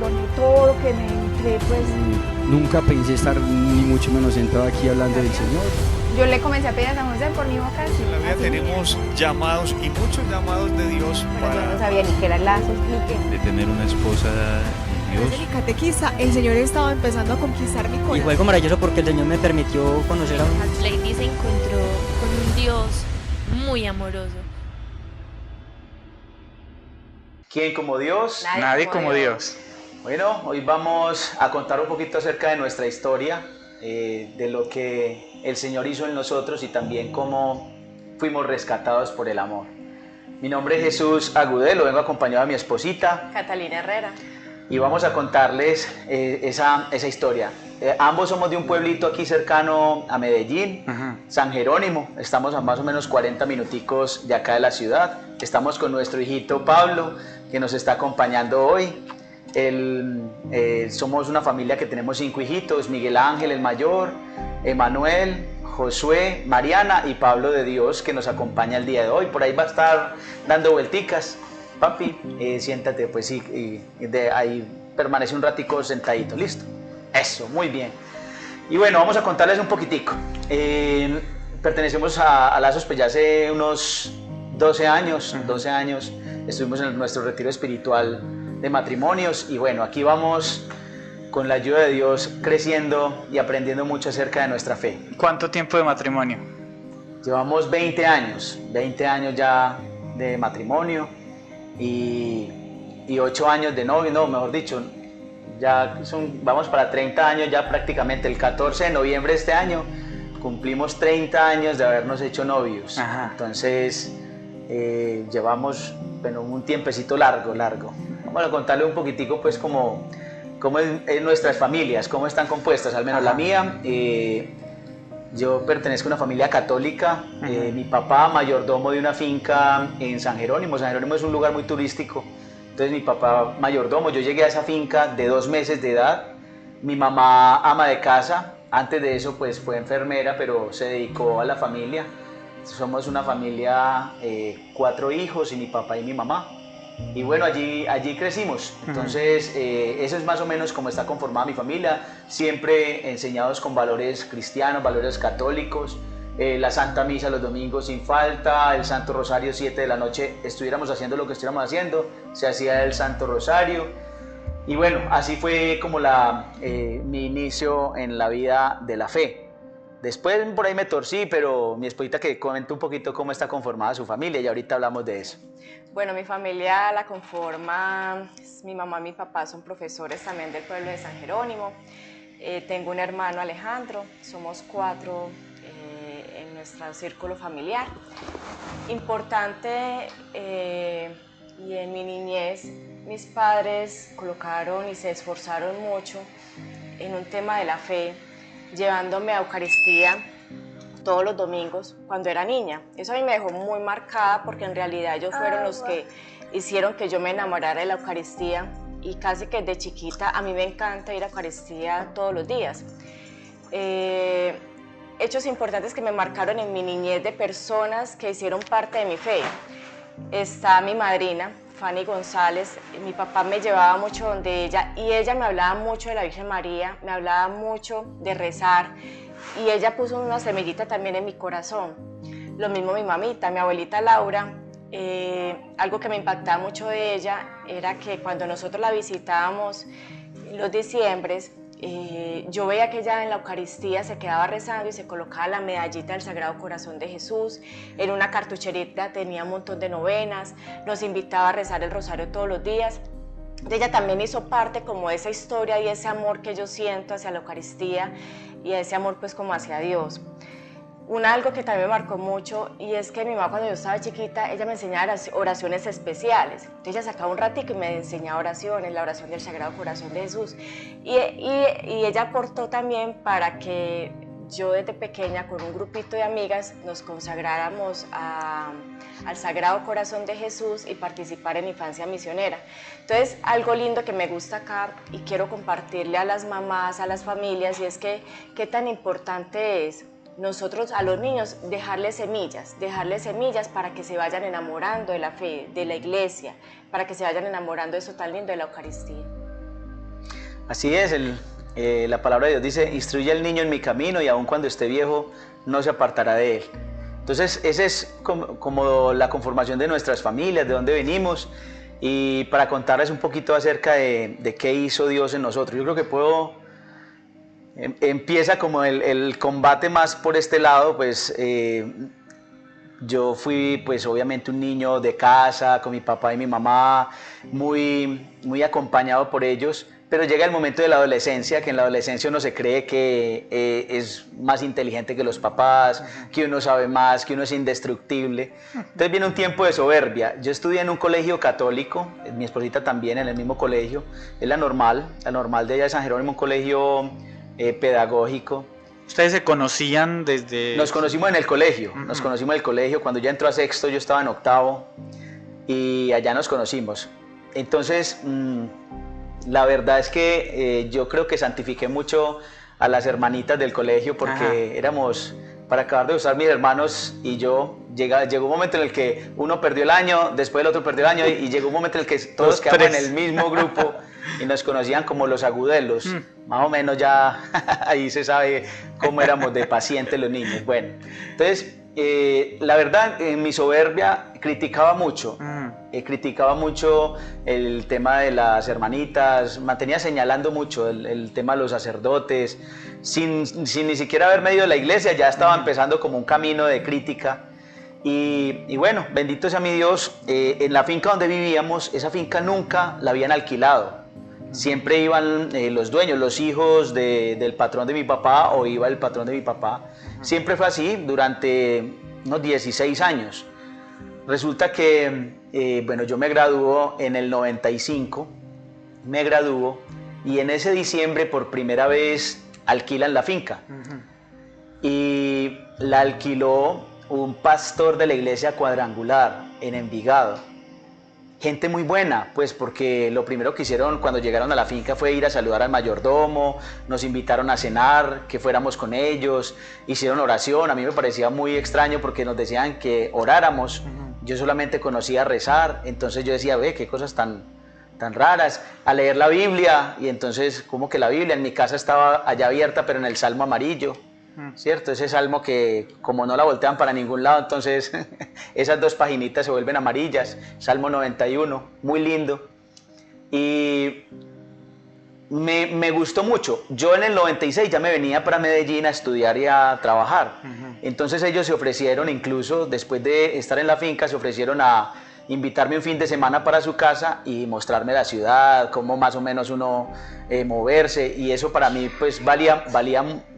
ni todo lo que me entré, pues... Nunca pensé estar ni mucho menos sentado aquí hablando del Señor. Yo le comencé a pedir a San José por mi vocación. En la vida tenemos llamados y muchos llamados de Dios Pero yo no sabía ni qué era el lazo, explique. De tener una esposa de Dios. Desde mi catequista, el Señor estaba empezando a conquistar mi corazón. Y fue algo maravilloso porque el Señor me permitió conocer a un... Lady se encontró con un Dios muy amoroso. ¿Quién como Dios? Nadie como Dios. Bueno, hoy vamos a contar un poquito acerca de nuestra historia, de lo que el Señor hizo en nosotros y también cómo fuimos rescatados por el amor. Mi nombre es Jesús Agudelo, vengo acompañado de mi esposita Catalina Herrera. Y vamos a contarles esa historia. Ambos somos de un pueblito aquí cercano a Medellín, San Jerónimo. Estamos a más o menos 40 minuticos de acá de la ciudad. Estamos con nuestro hijito Pablo, que nos está acompañando hoy. Somos una familia que tenemos 5 hijitos: Miguel Ángel, el mayor, Emanuel, Josué, Mariana y Pablo de Dios, que nos acompaña el día de hoy. Por ahí va a estar dando vuelticas. Papi, siéntate, pues sí, ahí permanece un ratico sentadito, listo. Eso, muy bien. Y bueno, vamos a contarles un poquitico. Pertenecemos a Lazos pues ya hace unos 12 años, estuvimos en nuestro retiro espiritual de matrimonios y bueno, aquí vamos con la ayuda de Dios creciendo y aprendiendo mucho acerca de nuestra fe. ¿Cuánto tiempo de matrimonio? Llevamos 20 años ya de matrimonio. Y 8 años de novio, no, mejor dicho, vamos para 30 años ya prácticamente. El 14 de noviembre de este año cumplimos 30 años de habernos hecho novios. Ajá. Entonces llevamos un tiempecito largo. Vamos a contarle un poquitico pues cómo es nuestras familias, cómo están compuestas, al menos la mía. Yo pertenezco a una familia católica. Mi papá, mayordomo de una finca en San Jerónimo. San Jerónimo es un lugar muy turístico. Entonces mi papá, mayordomo. Yo llegué a esa finca de 2 meses de edad. Mi mamá, ama de casa. Antes de eso pues fue enfermera, pero se dedicó a la familia. Somos una familia, 4 hijos y mi papá y mi mamá. Y bueno, allí crecimos. Entonces eso es más o menos como está conformada mi familia, siempre enseñados con valores cristianos, valores católicos. La Santa Misa los domingos sin falta, el Santo Rosario 7 de la noche, estuviéramos haciendo lo que estuviéramos haciendo, se hacía el Santo Rosario. Y bueno, así fue como mi inicio en la vida de la fe. Después por ahí me torcí, pero mi esposita que comente un poquito cómo está conformada su familia y ahorita hablamos de eso. Bueno, mi familia la conforma, mi mamá y mi papá son profesores también del pueblo de San Jerónimo. Tengo un hermano, Alejandro, somos 4 en nuestro círculo familiar. Importante, y en mi niñez mis padres colocaron y se esforzaron mucho en un tema de la fe, llevándome a Eucaristía todos los domingos cuando era niña. Eso a mí me dejó muy marcada porque en realidad ellos fueron los que hicieron que yo me enamorara de la Eucaristía y casi que desde chiquita a mí me encanta ir a Eucaristía todos los días. Hechos importantes que me marcaron en mi niñez de personas que hicieron parte de mi fe. Está mi madrina, Fanny González. Mi papá me llevaba mucho donde ella y ella me hablaba mucho de la Virgen María, me hablaba mucho de rezar y ella puso una semillita también en mi corazón. Lo mismo mi mamita, mi abuelita Laura. Algo que me impactaba mucho de ella era que cuando nosotros la visitábamos los diciembres, yo veía que ella en la Eucaristía se quedaba rezando y se colocaba la medallita del Sagrado Corazón de Jesús. En una cartucherita tenía un montón de novenas, nos invitaba a rezar el rosario todos los días. Ella también hizo parte como de esa historia y ese amor que yo siento hacia la Eucaristía y ese amor pues como hacia Dios. Algo que también me marcó mucho y es que mi mamá cuando yo estaba chiquita, ella me enseñaba oraciones especiales. Entonces ella sacaba un ratito y me enseñaba oraciones, la oración del Sagrado Corazón de Jesús. Y ella aportó también para que yo desde pequeña con un grupito de amigas nos consagráramos al Sagrado Corazón de Jesús y participar en Infancia Misionera. Entonces, algo lindo que me gusta acá y quiero compartirle a las mamás, a las familias, y es que qué tan importante es nosotros a los niños dejarles semillas para que se vayan enamorando de la fe, de la iglesia, para que se vayan enamorando de eso tan lindo de la Eucaristía. Así es, la palabra de Dios dice, instruye al niño en mi camino y aun cuando esté viejo no se apartará de él. Entonces, esa es como la conformación de nuestras familias, de dónde venimos, y para contarles un poquito acerca de qué hizo Dios en nosotros. Yo creo que empieza como el combate más por este lado, pues yo fui pues obviamente un niño de casa, con mi papá y mi mamá, muy acompañado por ellos. Pero llega el momento de la adolescencia, que en la adolescencia uno se cree que es más inteligente que los papás, que uno sabe más, que uno es indestructible. Entonces viene un tiempo de soberbia. Yo estudié en un colegio católico, mi esposita también en el mismo colegio, es la normal de allá de San Jerónimo, un colegio pedagógico. ¿Ustedes se conocían desde...? Nos conocimos en el colegio, Cuando ya entró a sexto, yo estaba en octavo y allá nos conocimos. Entonces... la verdad es que yo creo que santifiqué mucho a las hermanitas del colegio porque éramos, para acabar de usar mis hermanos y yo, llegó un momento en el que uno perdió el año, después el otro perdió el año y llegó un momento en el que todos quedamos en el mismo grupo y nos conocían como los agudelos. Más o menos ya ahí se sabe cómo éramos de pacientes los niños. Bueno, entonces... la verdad, en mi soberbia criticaba mucho el tema de las hermanitas, mantenía señalando mucho el tema de los sacerdotes, sin ni siquiera haberme ido a la iglesia, ya estaba empezando como un camino de crítica. Y bueno, bendito sea mi Dios, en la finca donde vivíamos, esa finca nunca la habían alquilado. Siempre iban los dueños, los hijos del patrón de mi papá, o iba el patrón de mi papá. Siempre fue así durante unos 16 años. Resulta que, yo me graduó en el 95, y en ese diciembre por primera vez alquilan la finca. Y la alquiló un pastor de la iglesia Cuadrangular en Envigado. Gente muy buena, pues porque lo primero que hicieron cuando llegaron a la finca fue ir a saludar al mayordomo, nos invitaron a cenar, que fuéramos con ellos, hicieron oración. A mí me parecía muy extraño porque nos decían que oráramos, yo solamente conocía rezar, entonces yo decía, ve, qué cosas tan raras, a leer la Biblia, y entonces como que la Biblia en mi casa estaba allá abierta, pero en el Salmo amarillo, ¿cierto? Ese salmo que como no la voltean para ningún lado, entonces esas dos paginitas se vuelven amarillas, Salmo 91, muy lindo. Y me gustó mucho. Yo en el 96 ya me venía para Medellín a estudiar y a trabajar. Entonces ellos se ofrecieron, incluso después de estar en la finca, se ofrecieron a invitarme un fin de semana para su casa y mostrarme la ciudad, cómo más o menos uno moverse, y eso para mí pues valía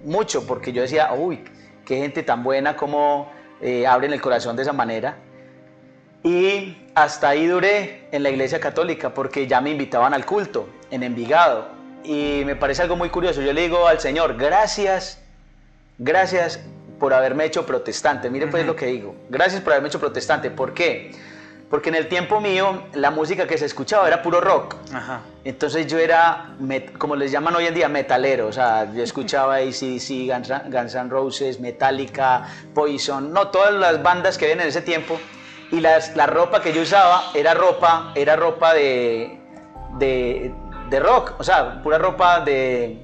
mucho, porque yo decía, uy, qué gente tan buena, cómo abren el corazón de esa manera. Y hasta ahí duré en la iglesia católica, porque ya me invitaban al culto en Envigado, y me parece algo muy curioso. Yo le digo al Señor, gracias por haberme hecho protestante. Miren pues lo que digo, gracias por haberme hecho protestante. ¿Por qué? Porque en el tiempo mío la música que se escuchaba era puro rock. Entonces yo era, como les llaman hoy en día, metalero. O sea, yo escuchaba AC/DC, Guns N' Roses, Metallica, Poison, no, todas las bandas que ven en ese tiempo. Y la ropa que yo usaba era ropa de rock, o sea, pura ropa de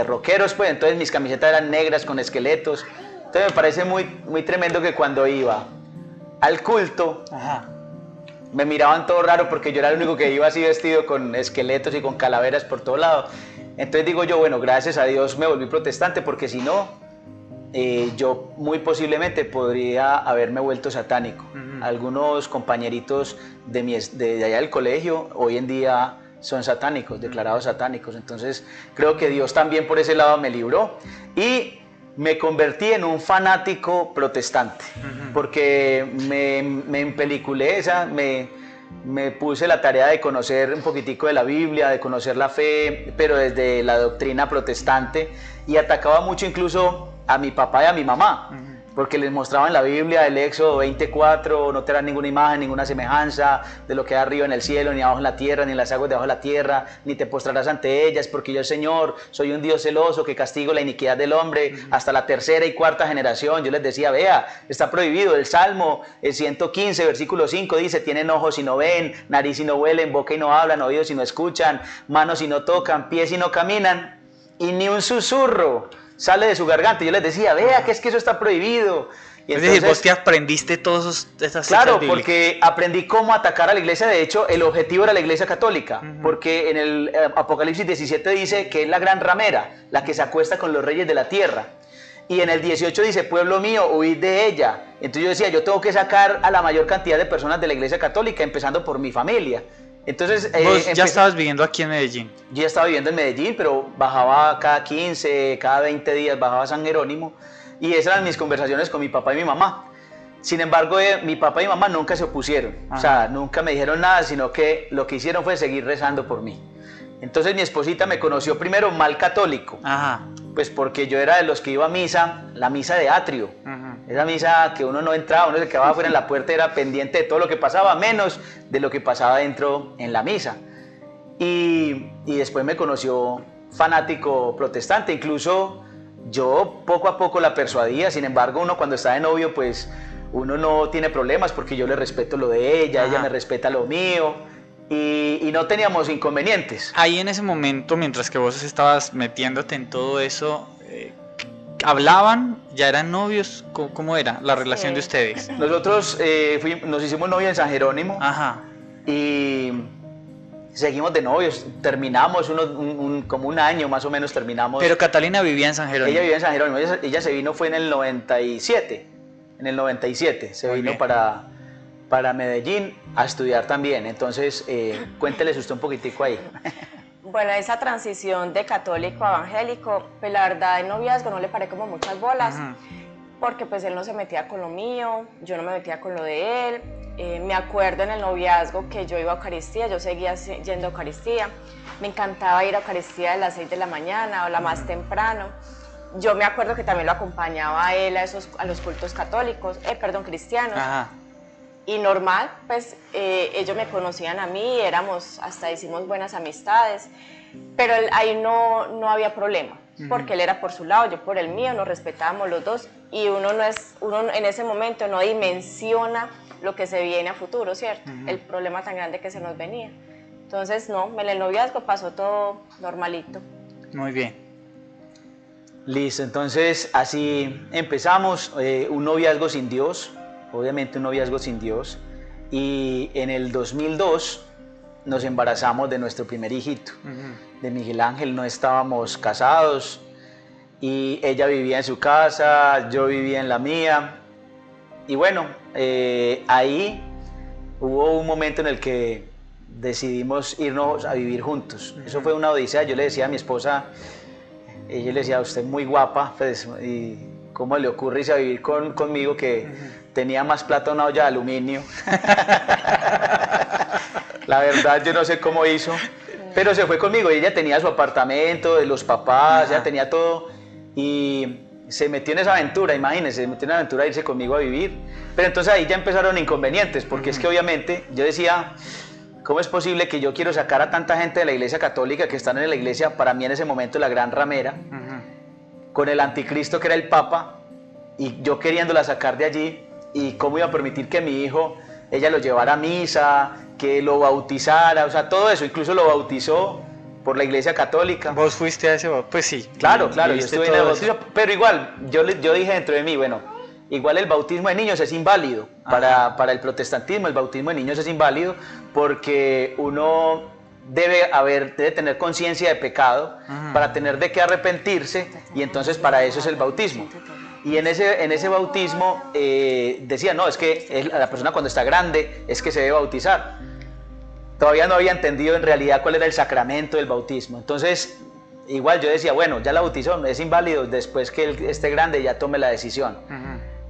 rockeros, pues. Entonces mis camisetas eran negras con esqueletos. Entonces me parece muy tremendo que cuando iba al culto, me miraban todo raro porque yo era el único que iba así vestido con esqueletos y con calaveras por todo lado. Entonces digo yo, bueno, gracias a Dios me volví protestante, porque si no, yo muy posiblemente podría haberme vuelto satánico. Algunos compañeritos de allá del colegio hoy en día son satánicos, declarados satánicos. Entonces creo que Dios también por ese lado me libró y me convertí en un fanático protestante, porque me empeliculé, me puse la tarea de conocer un poquitico de la Biblia, de conocer la fe, pero desde la doctrina protestante, y atacaba mucho incluso a mi papá y a mi mamá. porque les mostraba en la Biblia el Éxodo 24, no te harás ninguna imagen, ninguna semejanza de lo que hay arriba en el cielo, ni abajo en la tierra, ni en las aguas debajo de la tierra, ni te postrarás ante ellas, porque yo el Señor soy un Dios celoso que castigo la iniquidad del hombre hasta la tercera y cuarta generación. Yo les decía, vea, está prohibido. El Salmo, el 115, versículo 5 dice, tienen ojos y no ven, nariz y no huelen, boca y no hablan, oídos y no escuchan, manos y no tocan, pies y no caminan, y ni un susurro sale de su garganta. Yo les decía, vea, que es que eso está prohibido. Y es decir, vos te aprendiste todas esas citas claro, bíblicas. porque aprendí cómo atacar a la iglesia. De hecho, el objetivo era la iglesia católica, porque en el Apocalipsis 17 dice que es la gran ramera, la que se acuesta con los reyes de la tierra. Y en el 18 dice, pueblo mío, huid de ella. Entonces yo decía, yo tengo que sacar a la mayor cantidad de personas de la iglesia católica, empezando por mi familia. Entonces, ¿Vos ya estabas viviendo aquí en Medellín? Yo ya estaba viviendo en Medellín, pero bajaba cada 15, cada 20 días bajaba a San Jerónimo, y esas eran mis conversaciones con mi papá y mi mamá. Sin embargo, mi papá y mi mamá nunca se opusieron, o sea, nunca me dijeron nada, sino que lo que hicieron fue seguir rezando por mí. Entonces mi esposita me conoció primero mal católico, pues porque yo era de los que iba a misa, la misa de atrio, esa misa que uno no entraba, uno se quedaba afuera en la puerta, era pendiente de todo lo que pasaba, menos de lo que pasaba dentro en la misa. Y después me conoció fanático protestante, incluso yo poco a poco la persuadía. Sin embargo, uno cuando está de novio, pues uno no tiene problemas porque yo le respeto lo de ella, ella me respeta lo mío, y no teníamos inconvenientes. Ahí en ese momento, mientras que vos estabas metiéndote en todo eso, ¿hablaban? ¿Ya eran novios? ¿Cómo era la relación de ustedes? Nosotros nos hicimos novios en San Jerónimo. Y seguimos de novios, terminamos como un año más o menos terminamos. Pero Catalina vivía en San Jerónimo. Ella vivía en San Jerónimo, ella se vino fue en el 97, se Muy vino bien. para Medellín a estudiar también. Entonces, cuénteles usted un poquitico ahí. Bueno, esa transición de católico a evangélico, pues la verdad en noviazgo no le paré como muchas bolas, porque pues él no se metía con lo mío, yo no me metía con lo de él. Me acuerdo en el noviazgo que yo iba a Eucaristía, yo seguía yendo a Eucaristía, me encantaba ir a Eucaristía a las 6 de la mañana o la más temprano. Yo me acuerdo que también lo acompañaba a él a los cultos católicos, cristianos. Y normal, pues ellos me conocían a mí, hasta hicimos buenas amistades, pero ahí no había problema, porque él era por su lado, yo por el mío, nos respetábamos los dos, y uno en ese momento no dimensiona lo que se viene a futuro, ¿cierto? El problema tan grande que se nos venía. Entonces, no, en el noviazgo pasó todo normalito. Muy bien. Listo, entonces así empezamos, un noviazgo sin Dios, obviamente un noviazgo sin Dios, y en el 2002 nos embarazamos de nuestro primer hijito, de Miguel Ángel. No estábamos casados, y ella vivía en su casa, yo vivía en la mía, y bueno, ahí hubo un momento en el que decidimos irnos a vivir juntos. Eso fue una odisea. Yo le decía a mi esposa, ella le decía, usted es muy guapa, pues, y ¿cómo le ocurre irse a vivir conmigo, que tenía más plata una olla de aluminio? La verdad yo no sé cómo hizo, pero se fue conmigo, y ella tenía su apartamento, de los papás, ella tenía todo, y se metió en esa aventura, imagínense, se metió en la aventura de irse conmigo a vivir. Pero entonces ahí ya empezaron inconvenientes, porque es que obviamente yo decía, ¿cómo es posible que yo quiero sacar a tanta gente de la iglesia católica que están en la iglesia, para mí en ese momento la gran ramera, con el anticristo que era el Papa, y yo queriéndola sacar de allí? ¿Y cómo iba a permitir que mi hijo, ella lo llevara a misa, que lo bautizara, o sea, todo eso? Incluso lo bautizó por la iglesia católica. ¿Vos fuiste a ese bautizo? Pues sí. Claro, yo estuve en el bautizo, pero igual, yo dije dentro de mí, bueno, igual el bautismo de niños es inválido. Para el protestantismo el bautismo de niños es inválido, porque uno debe tener conciencia de pecado, para tener de qué arrepentirse, y entonces para eso es el bautismo. Y en ese bautismo decía, no, es que la persona cuando está grande es que se debe bautizar. Todavía no había entendido en realidad cuál era el sacramento del bautismo. Entonces, igual yo decía, bueno, ya la bautizó, es inválido, después que él esté grande ya tome la decisión.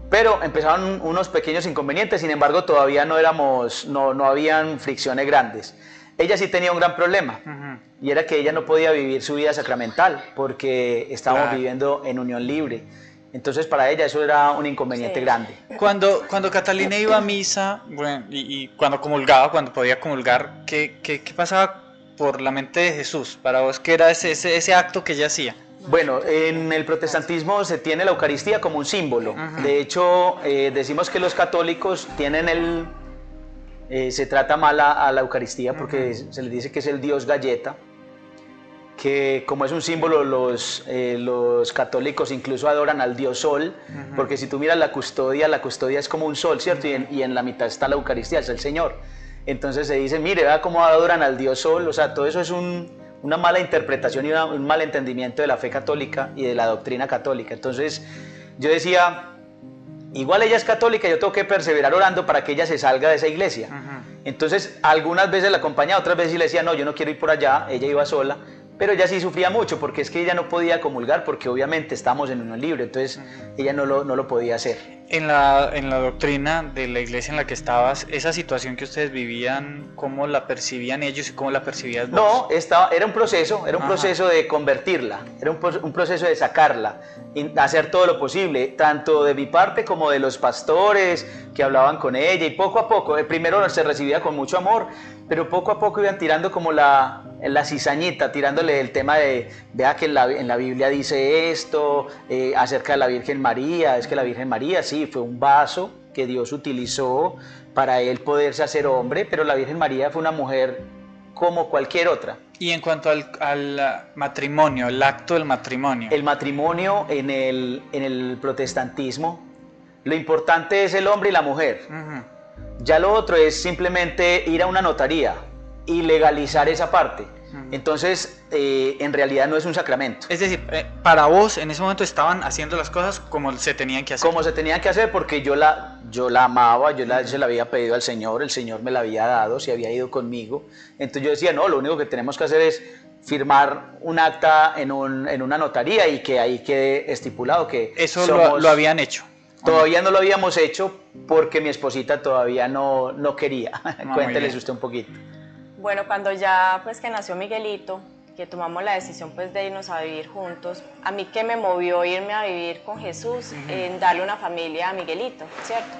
Pero empezaron unos pequeños inconvenientes, sin embargo todavía no habían fricciones grandes. Ella sí tenía un gran problema, y era que ella no podía vivir su vida sacramental, porque estábamos viviendo en unión libre. Entonces para ella eso era un inconveniente grande. Cuando Catalina iba a misa, bueno, y cuando comulgaba, cuando podía comulgar, ¿qué pasaba por la mente de Jesús? Para vos, ¿qué era ese acto que ella hacía? Bueno, en el protestantismo se tiene la Eucaristía como un símbolo. De hecho, decimos que los católicos tienen se trata mal a la Eucaristía porque se les dice que es el Dios galleta, que como es un símbolo los católicos incluso adoran al Dios Sol, porque si tú miras la custodia es como un sol, ¿cierto? Y en la mitad está la Eucaristía, es el Señor. Entonces se dice, mire, vea cómo adoran al Dios Sol, o sea, todo eso es una mala interpretación y un mal entendimiento de la fe católica y de la doctrina católica. Entonces yo decía, igual ella es católica, yo tengo que perseverar orando para que ella se salga de esa iglesia. Entonces algunas veces la acompañaba, otras veces le decía, no, yo no quiero ir por allá, ella iba sola, pero ella sí sufría mucho porque es que ella no podía comulgar porque obviamente estamos en unión libre, entonces ella no lo podía hacer. En la doctrina de la iglesia en la que estabas, esa situación que ustedes vivían, ¿cómo la percibían ellos y cómo la percibías vos? No, era un proceso de convertirla, era un proceso de sacarla, hacer todo lo posible, tanto de mi parte como de los pastores que hablaban con ella, y poco a poco, primero se recibía con mucho amor, pero poco a poco iban tirando como la cizañita, tirándole el tema de, vea que en la Biblia dice esto, acerca de la Virgen María, es que la Virgen María sí, fue un vaso que Dios utilizó para él poderse hacer hombre, pero la Virgen María fue una mujer como cualquier otra. Y en cuanto al matrimonio, el acto del matrimonio. El matrimonio en el protestantismo, lo importante es el hombre y la mujer. Ya lo otro es simplemente ir a una notaría y legalizar esa parte. Entonces, en realidad no es un sacramento. Es decir, para vos en ese momento estaban haciendo las cosas como se tenían que hacer. Como se tenían que hacer, porque yo la amaba, se la había pedido al Señor, el Señor me la había dado, se había ido conmigo. Entonces yo decía, no, lo único que tenemos que hacer es firmar un acta en una notaría y que ahí quede estipulado que eso lo habían hecho. Todavía no lo habíamos hecho porque mi esposita todavía no quería. Cuénteles usted un poquito. Bueno, cuando ya pues que nació Miguelito, que tomamos la decisión pues de irnos a vivir juntos, a mí que me movió irme a vivir con Jesús, en darle una familia a Miguelito, ¿cierto?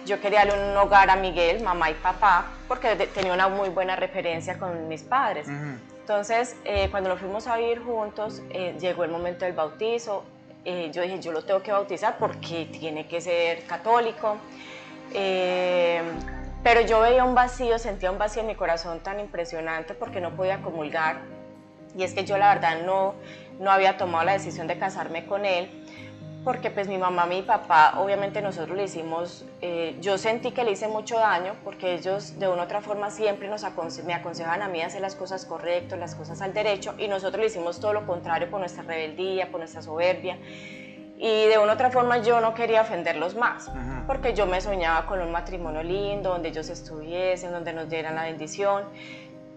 Yo quería darle un hogar a Miguel, mamá y papá, porque tenía una muy buena referencia con mis padres. Entonces, cuando nos fuimos a vivir juntos, llegó el momento del bautizo. Yo dije, yo lo tengo que bautizar porque tiene que ser católico. Pero yo veía un vacío, sentía un vacío en mi corazón tan impresionante porque no podía comulgar. Y es que yo la verdad no había tomado la decisión de casarme con él, porque pues mi mamá, mi papá, obviamente nosotros le hicimos, yo sentí que le hice mucho daño, porque ellos de una u otra forma siempre me aconsejaban a mí hacer las cosas correctas, las cosas al derecho, y nosotros le hicimos todo lo contrario por nuestra rebeldía, por nuestra soberbia. Y de una u otra forma yo no quería ofenderlos más, porque yo me soñaba con un matrimonio lindo, donde ellos estuviesen, donde nos dieran la bendición,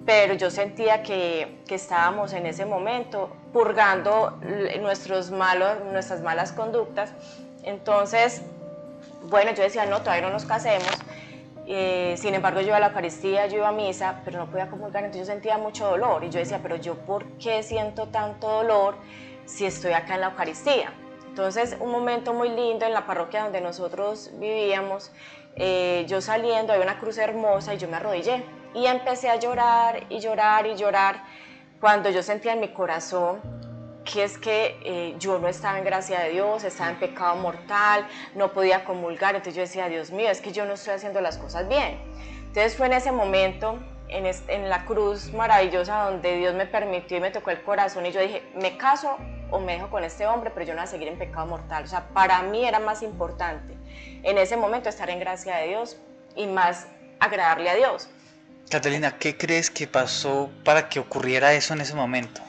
pero yo sentía que estábamos en ese momento purgando nuestras malas conductas. Entonces, bueno, yo decía, no, todavía no nos casemos. Sin embargo, yo iba a la Eucaristía, yo iba a misa, pero no podía comulgar, entonces yo sentía mucho dolor. Y yo decía, pero yo, ¿por qué siento tanto dolor si estoy acá en la Eucaristía? Entonces, un momento muy lindo en la parroquia donde nosotros vivíamos, yo saliendo, había una cruz hermosa y yo me arrodillé. Y empecé a llorar y llorar y llorar, cuando yo sentía en mi corazón que es que yo no estaba en gracia de Dios, estaba en pecado mortal, no podía comulgar. Entonces yo decía, Dios mío, es que yo no estoy haciendo las cosas bien. Entonces fue en ese momento, en la cruz maravillosa, donde Dios me permitió y me tocó el corazón, y yo dije, me caso o me dejo con este hombre, pero yo no voy a seguir en pecado mortal. O sea, para mí era más importante en ese momento estar en gracia de Dios y más agradarle a Dios. Catalina, ¿qué crees que pasó para que ocurriera eso en ese momento?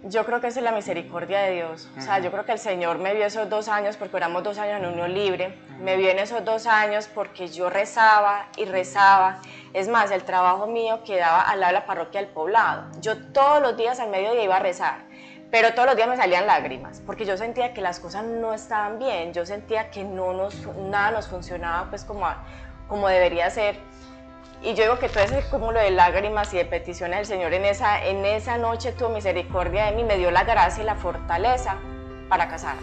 Yo creo que es la misericordia de Dios. O sea, yo creo que el Señor me vio esos 2 años, porque oramos 2 años en unión libre. Me vio en esos 2 años porque yo rezaba y rezaba. Es más, el trabajo mío quedaba al lado de la parroquia del poblado. Yo todos los días al mediodía iba a rezar, pero todos los días me salían lágrimas, porque yo sentía que las cosas no estaban bien. Yo sentía que nada nos funcionaba pues como debería ser. Y yo digo que todo ese cúmulo de lágrimas y de peticiones del Señor en esa noche tuvo misericordia de mí, me dio la gracia y la fortaleza para casarme.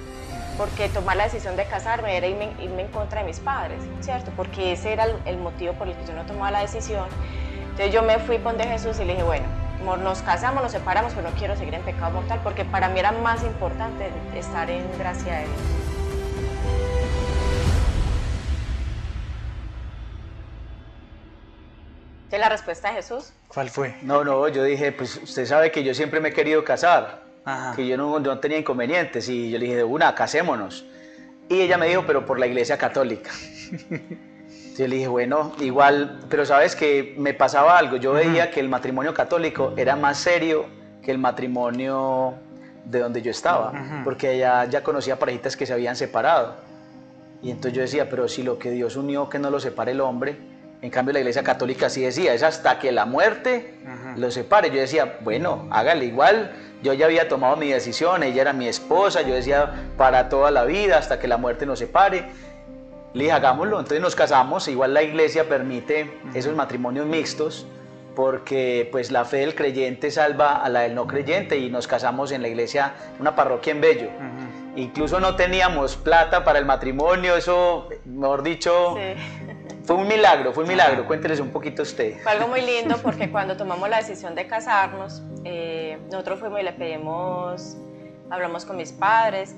porque tomar la decisión de casarme era irme en contra de mis padres, ¿cierto? Porque ese era el motivo por el que yo no tomaba la decisión. Entonces yo me fui con de Jesús y le dije, bueno, nos casamos, nos separamos, pero no quiero seguir en pecado mortal, porque para mí era más importante estar en gracia de Dios. ¿Qué es la respuesta de Jesús? ¿Cuál fue? No, yo dije, pues usted sabe que yo siempre me he querido casar, Ajá. que yo no tenía inconvenientes, y yo le dije, de una, casémonos. Y ella me dijo, pero por la Iglesia Católica. Yo le dije, bueno, igual, pero sabes que me pasaba algo, yo veía que el matrimonio católico era más serio que el matrimonio de donde yo estaba, porque ya conocía parejitas que se habían separado. Y entonces yo decía, pero si lo que Dios unió, que no lo separe el hombre. En cambio la Iglesia Católica sí decía, es hasta que la muerte lo separe. Yo decía, bueno, hágale igual, yo ya había tomado mi decisión, ella era mi esposa, yo decía, para toda la vida, hasta que la muerte nos separe. Le dije, hagámoslo, entonces nos casamos, igual la Iglesia permite esos matrimonios mixtos, porque pues la fe del creyente salva a la del no creyente, y nos casamos en la iglesia, una parroquia en Bello. Incluso no teníamos plata para el matrimonio, eso, mejor dicho... Sí. Fue un milagro, cuénteles un poquito usted. Fue algo muy lindo porque cuando tomamos la decisión de casarnos, nosotros fuimos y le pedimos, hablamos con mis padres,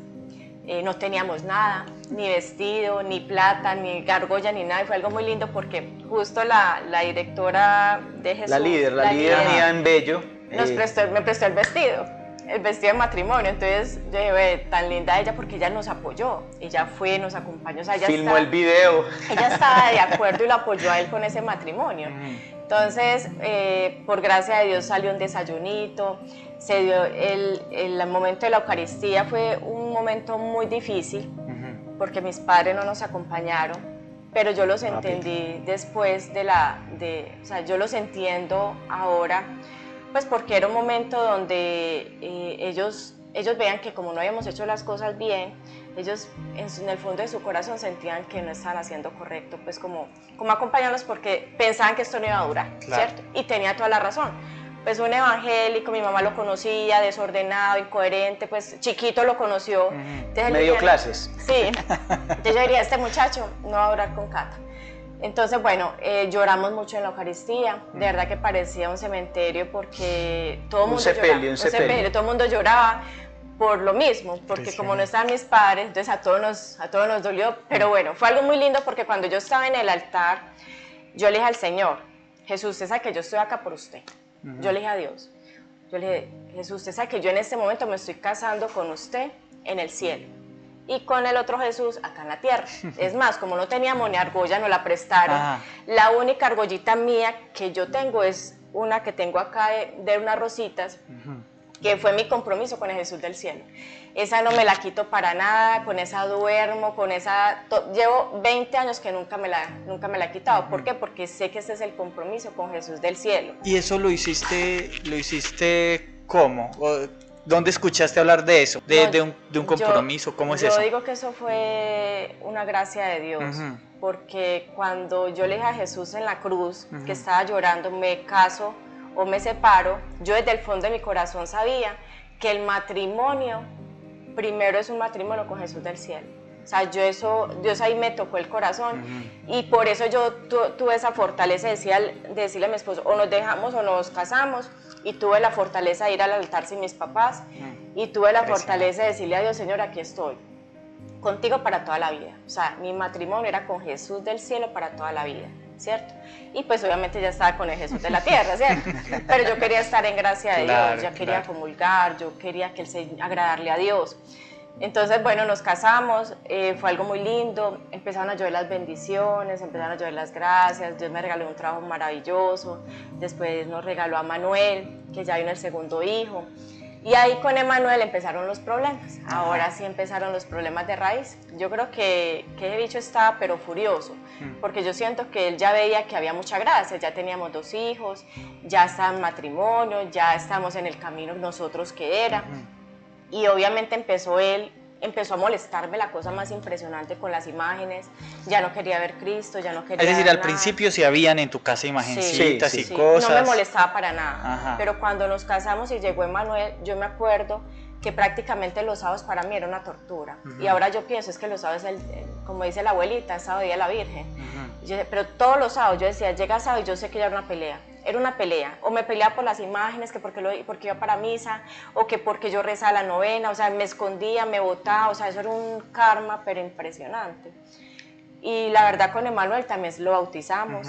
no teníamos nada, ni vestido, ni plata, ni argolla, ni nada, y fue algo muy lindo porque justo la directora de Jesús, la líder mía en Bello, me prestó el vestido de matrimonio. Entonces yo dije, ve, tan linda ella, porque ella nos apoyó, ella fue, nos acompañó, o sea, ella filmó el video. Ella estaba de acuerdo y lo apoyó a él con ese matrimonio. Entonces, por gracia de Dios salió un desayunito, se dio el momento de la Eucaristía, fue un momento muy difícil, porque mis padres no nos acompañaron, pero yo los entendí después o sea, yo los entiendo ahora, pues porque era un momento donde ellos veían que como no habíamos hecho las cosas bien, ellos en el fondo de su corazón sentían que no estaban haciendo correcto, pues como acompañarlos, porque pensaban que esto no iba a durar, claro. ¿Cierto? Y tenía toda la razón. Pues un evangélico, mi mamá lo conocía, desordenado, incoherente, pues chiquito lo conoció. Me dio clases. Sí, entonces yo diría, este muchacho no va a durar con Cata. Entonces, bueno, lloramos mucho en la Eucaristía, de verdad que parecía un cementerio, porque todo el mundo lloraba, todo el mundo lloraba por lo mismo, porque como no estaban mis padres, entonces a todos nos dolió, pero bueno, fue algo muy lindo, porque cuando yo estaba en el altar, yo le dije al Señor, Jesús, usted sabe que yo estoy acá por usted. Yo le dije a Dios, yo le dije, Jesús, usted sabe que yo en este momento me estoy casando con usted en el cielo, y con el otro Jesús acá en la tierra. Es más, como no teníamos ni argolla, nos la prestaron. La única argollita mía que yo tengo es una que tengo acá de unas rositas, que fue mi compromiso con el Jesús del cielo. Esa no me la quito para nada, con esa duermo, con esa... Llevo 20 años que nunca me la he quitado. ¿Por qué? Porque sé que ese es el compromiso con Jesús del cielo. ¿Y eso lo hiciste cómo? ¿Dónde escuchaste hablar de eso? ¿De un compromiso? ¿Cómo es eso? Yo digo que eso fue una gracia de Dios, porque cuando yo le dije a Jesús en la cruz, que estaba llorando, me caso o me separo, yo desde el fondo de mi corazón sabía que el matrimonio primero es un matrimonio con Jesús del cielo. O sea, Dios ahí me tocó el corazón, y por eso yo tuve esa fortaleza de decirle a mi esposo, o nos dejamos o nos casamos, y tuve la fortaleza de ir al altar sin mis papás, y tuve la fortaleza de decirle a Dios, Señor, aquí estoy, contigo para toda la vida. O sea, mi matrimonio era con Jesús del cielo para toda la vida, ¿cierto? Y pues obviamente ya estaba con el Jesús de la tierra, ¿cierto? Pero yo quería estar en gracia de Dios, ya quería comulgar, yo quería agradarle a Dios. Entonces, bueno, nos casamos, fue algo muy lindo, empezaron a llover las bendiciones, empezaron a llover las gracias, Dios me regaló un trabajo maravilloso, después nos regaló a Manuel, que ya vino el segundo hijo, y ahí con Emanuel empezaron los problemas. Ahora sí empezaron los problemas de raíz. Yo creo que ese bicho estaba pero furioso, porque yo siento que él ya veía que había mucha gracia, ya teníamos 2 hijos, ya estaba en matrimonio, ya estábamos en el camino nosotros que era. Y obviamente empezó él empezó a molestarme la cosa más impresionante con las imágenes, ya no quería ver Cristo, ya no quería Es decir, ver al nada. principio sí habían en tu casa imagencitas Sí, y sí. cosas. No me molestaba para nada, Ajá. pero cuando nos casamos y llegó Emanuel, yo me acuerdo que prácticamente los sábados para mí era una tortura. Y ahora yo pienso, es que los sábados, como dice la abuelita, es sábado día de la Virgen. Pero todos los sábados yo decía, llega sábado y yo sé que ya era una pelea. Era una pelea, o me peleaba por las imágenes, que porque iba para misa, o que porque yo rezaba la novena, o sea, me escondía, me botaba, o sea, eso era un karma, pero impresionante. Y la verdad con Emanuel también lo bautizamos,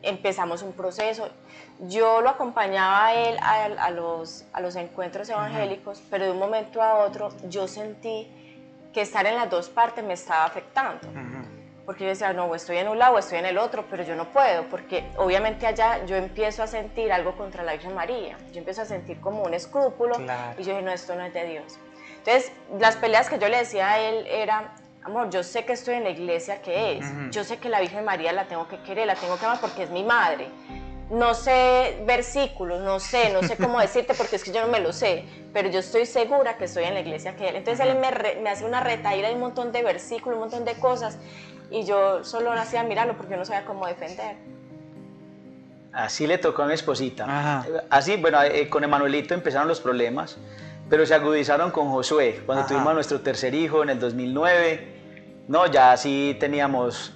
empezamos un proceso, yo lo acompañaba a él a los encuentros evangélicos, pero de un momento a otro yo sentí que estar en las dos partes me estaba afectando. Porque yo decía, no, o estoy en un lado o estoy en el otro, pero yo no puedo, porque obviamente allá yo empiezo a sentir algo contra la Virgen María, yo empiezo a sentir como un escrúpulo, Claro. y yo dije, no, esto no es de Dios. Entonces, las peleas que yo le decía a él era, amor, yo sé que estoy en la iglesia que es, yo sé que la Virgen María la tengo que querer, la tengo que amar porque es mi madre. No sé versículos, no sé cómo decirte porque es que yo no me lo sé, pero yo estoy segura que estoy en la iglesia que él. Entonces él me hace una retaíla de un montón de versículos, un montón de cosas, y yo solo hacía mirarlo porque yo no sabía cómo defender. Así le tocó a mi esposita. Ajá. Así, bueno, con Emanuelito empezaron los problemas, pero se agudizaron con Josué. Cuando tuvimos a nuestro tercer hijo en el 2009, no, ya sí teníamos...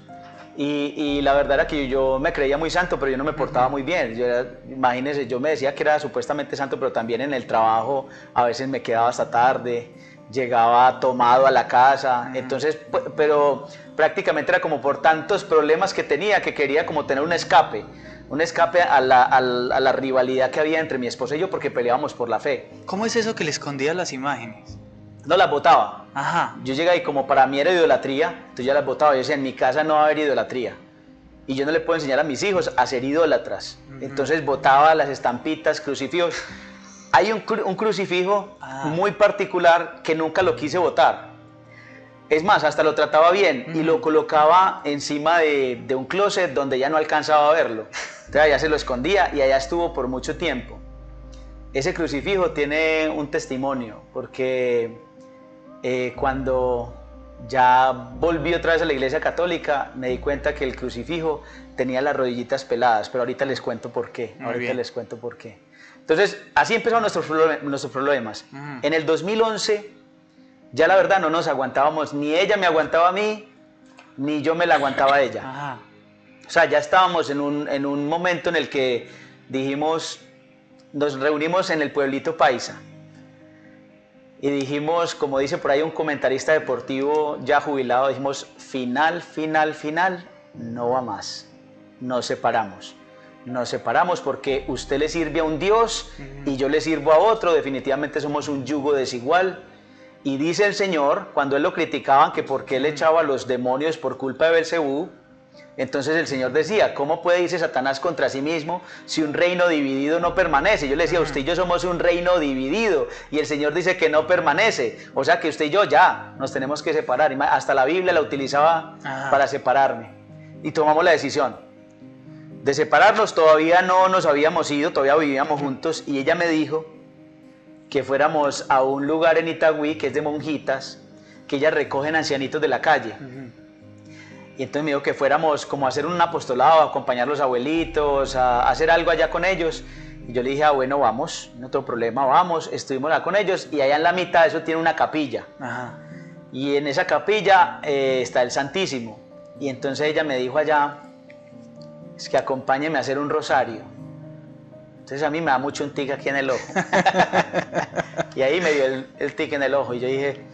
Y la verdad era que yo me creía muy santo, pero yo no me portaba muy bien. Imagínense, yo me decía que era supuestamente santo, pero también en el trabajo a veces me quedaba hasta tarde, llegaba tomado a la casa. Entonces, pero prácticamente era como por tantos problemas que tenía, que quería como tener un escape a la rivalidad que había entre mi esposa y yo, porque peleábamos por la fe. ¿Cómo es eso que le escondía las imágenes? No las botaba. Ajá. Yo llegué y como para mí era idolatría, entonces ya las botaba. Yo decía, en mi casa no va a haber idolatría. Y yo no le puedo enseñar a mis hijos a ser idólatras. Entonces botaba las estampitas, crucifijos. Hay un crucifijo muy particular que nunca lo quise botar. Es más, hasta lo trataba bien y lo colocaba encima de un closet donde ya no alcanzaba a verlo. Entonces allá se lo escondía y allá estuvo por mucho tiempo. Ese crucifijo tiene un testimonio porque... cuando ya volví otra vez a la iglesia católica, me di cuenta que el crucifijo tenía las rodillitas peladas, pero ahorita les cuento por qué. Les cuento por qué. Entonces, así empezaron nuestros problemas. En el 2011, ya la verdad no nos aguantábamos, ni ella me aguantaba a mí, ni yo me la aguantaba a ella. Ajá. O sea, ya estábamos en un momento en el que dijimos, nos reunimos en el pueblito paisa. Y dijimos, como dice por ahí un comentarista deportivo ya jubilado, dijimos, final, no va más. Nos separamos porque usted le sirve a un Dios y yo le sirvo a otro, definitivamente somos un yugo desigual. Y dice el Señor, cuando él lo criticaban, que por qué él echaba a los demonios por culpa de Belcebú, entonces el Señor decía, ¿cómo puede irse Satanás contra sí mismo si un reino dividido no permanece? Yo le decía, usted y yo somos un reino dividido y el Señor dice que no permanece. O sea que usted y yo ya nos tenemos que separar. Hasta la Biblia la utilizaba para separarme. Y tomamos la decisión de separarnos. Todavía no nos habíamos ido, todavía vivíamos juntos y ella me dijo que fuéramos a un lugar en Itagüí que es de monjitas, que ellas recogen ancianitos de la calle. Y entonces me dijo que fuéramos como a hacer un apostolado, a acompañar a los abuelitos, a hacer algo allá con ellos. Y yo le dije, bueno, vamos, no tengo problema, vamos. Estuvimos allá con ellos y allá en la mitad eso tiene una capilla. Ajá. Y en esa capilla está el Santísimo. Y entonces ella me dijo allá, es que acompáñeme a hacer un rosario. Entonces a mí me da mucho un tic aquí en el ojo. Y ahí me dio el tic en el ojo y yo dije,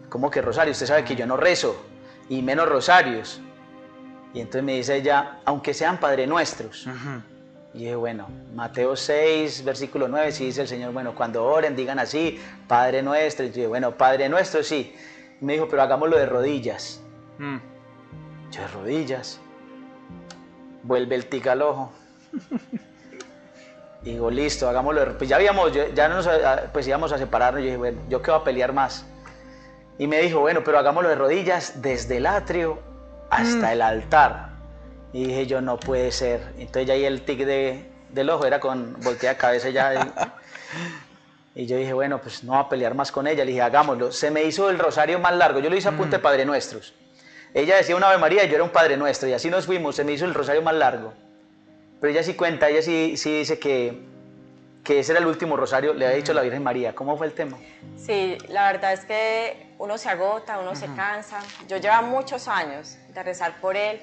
¿cómo que rosario? Usted sabe que yo no rezo, y menos rosarios. Y entonces me dice ella, aunque sean Padre Nuestros. Y dije, bueno, Mateo 6, versículo 9, sí dice el Señor, bueno, cuando oren, digan así, Padre Nuestro. Y yo dije, bueno, Padre Nuestro, sí. Y me dijo, pero hagámoslo de rodillas. Yo, de rodillas. Vuelve el tic al ojo. Y digo, listo, hagámoslo. Pues ya pues íbamos a separarnos. Yo dije, bueno, ¿yo qué voy a pelear más? Y me dijo, bueno, pero hagámoslo de rodillas desde el atrio hasta el altar. Y dije yo, no puede ser. Entonces ya ahí el tic del ojo era con voltea de cabeza ya. Y yo dije, bueno, pues no voy a pelear más con ella. Le dije, hagámoslo. Se me hizo el rosario más largo. Yo lo hice a punta de Padre Nuestros. Ella decía una Ave María y yo era un Padre Nuestro. Y así nos fuimos. Se me hizo el rosario más largo. Pero ella sí cuenta, ella sí dice que ese era el último rosario. Le había dicho a la Virgen María. ¿Cómo fue el tema? Sí, la verdad es que uno se agota, uno se cansa. Yo llevaba muchos años de rezar por él.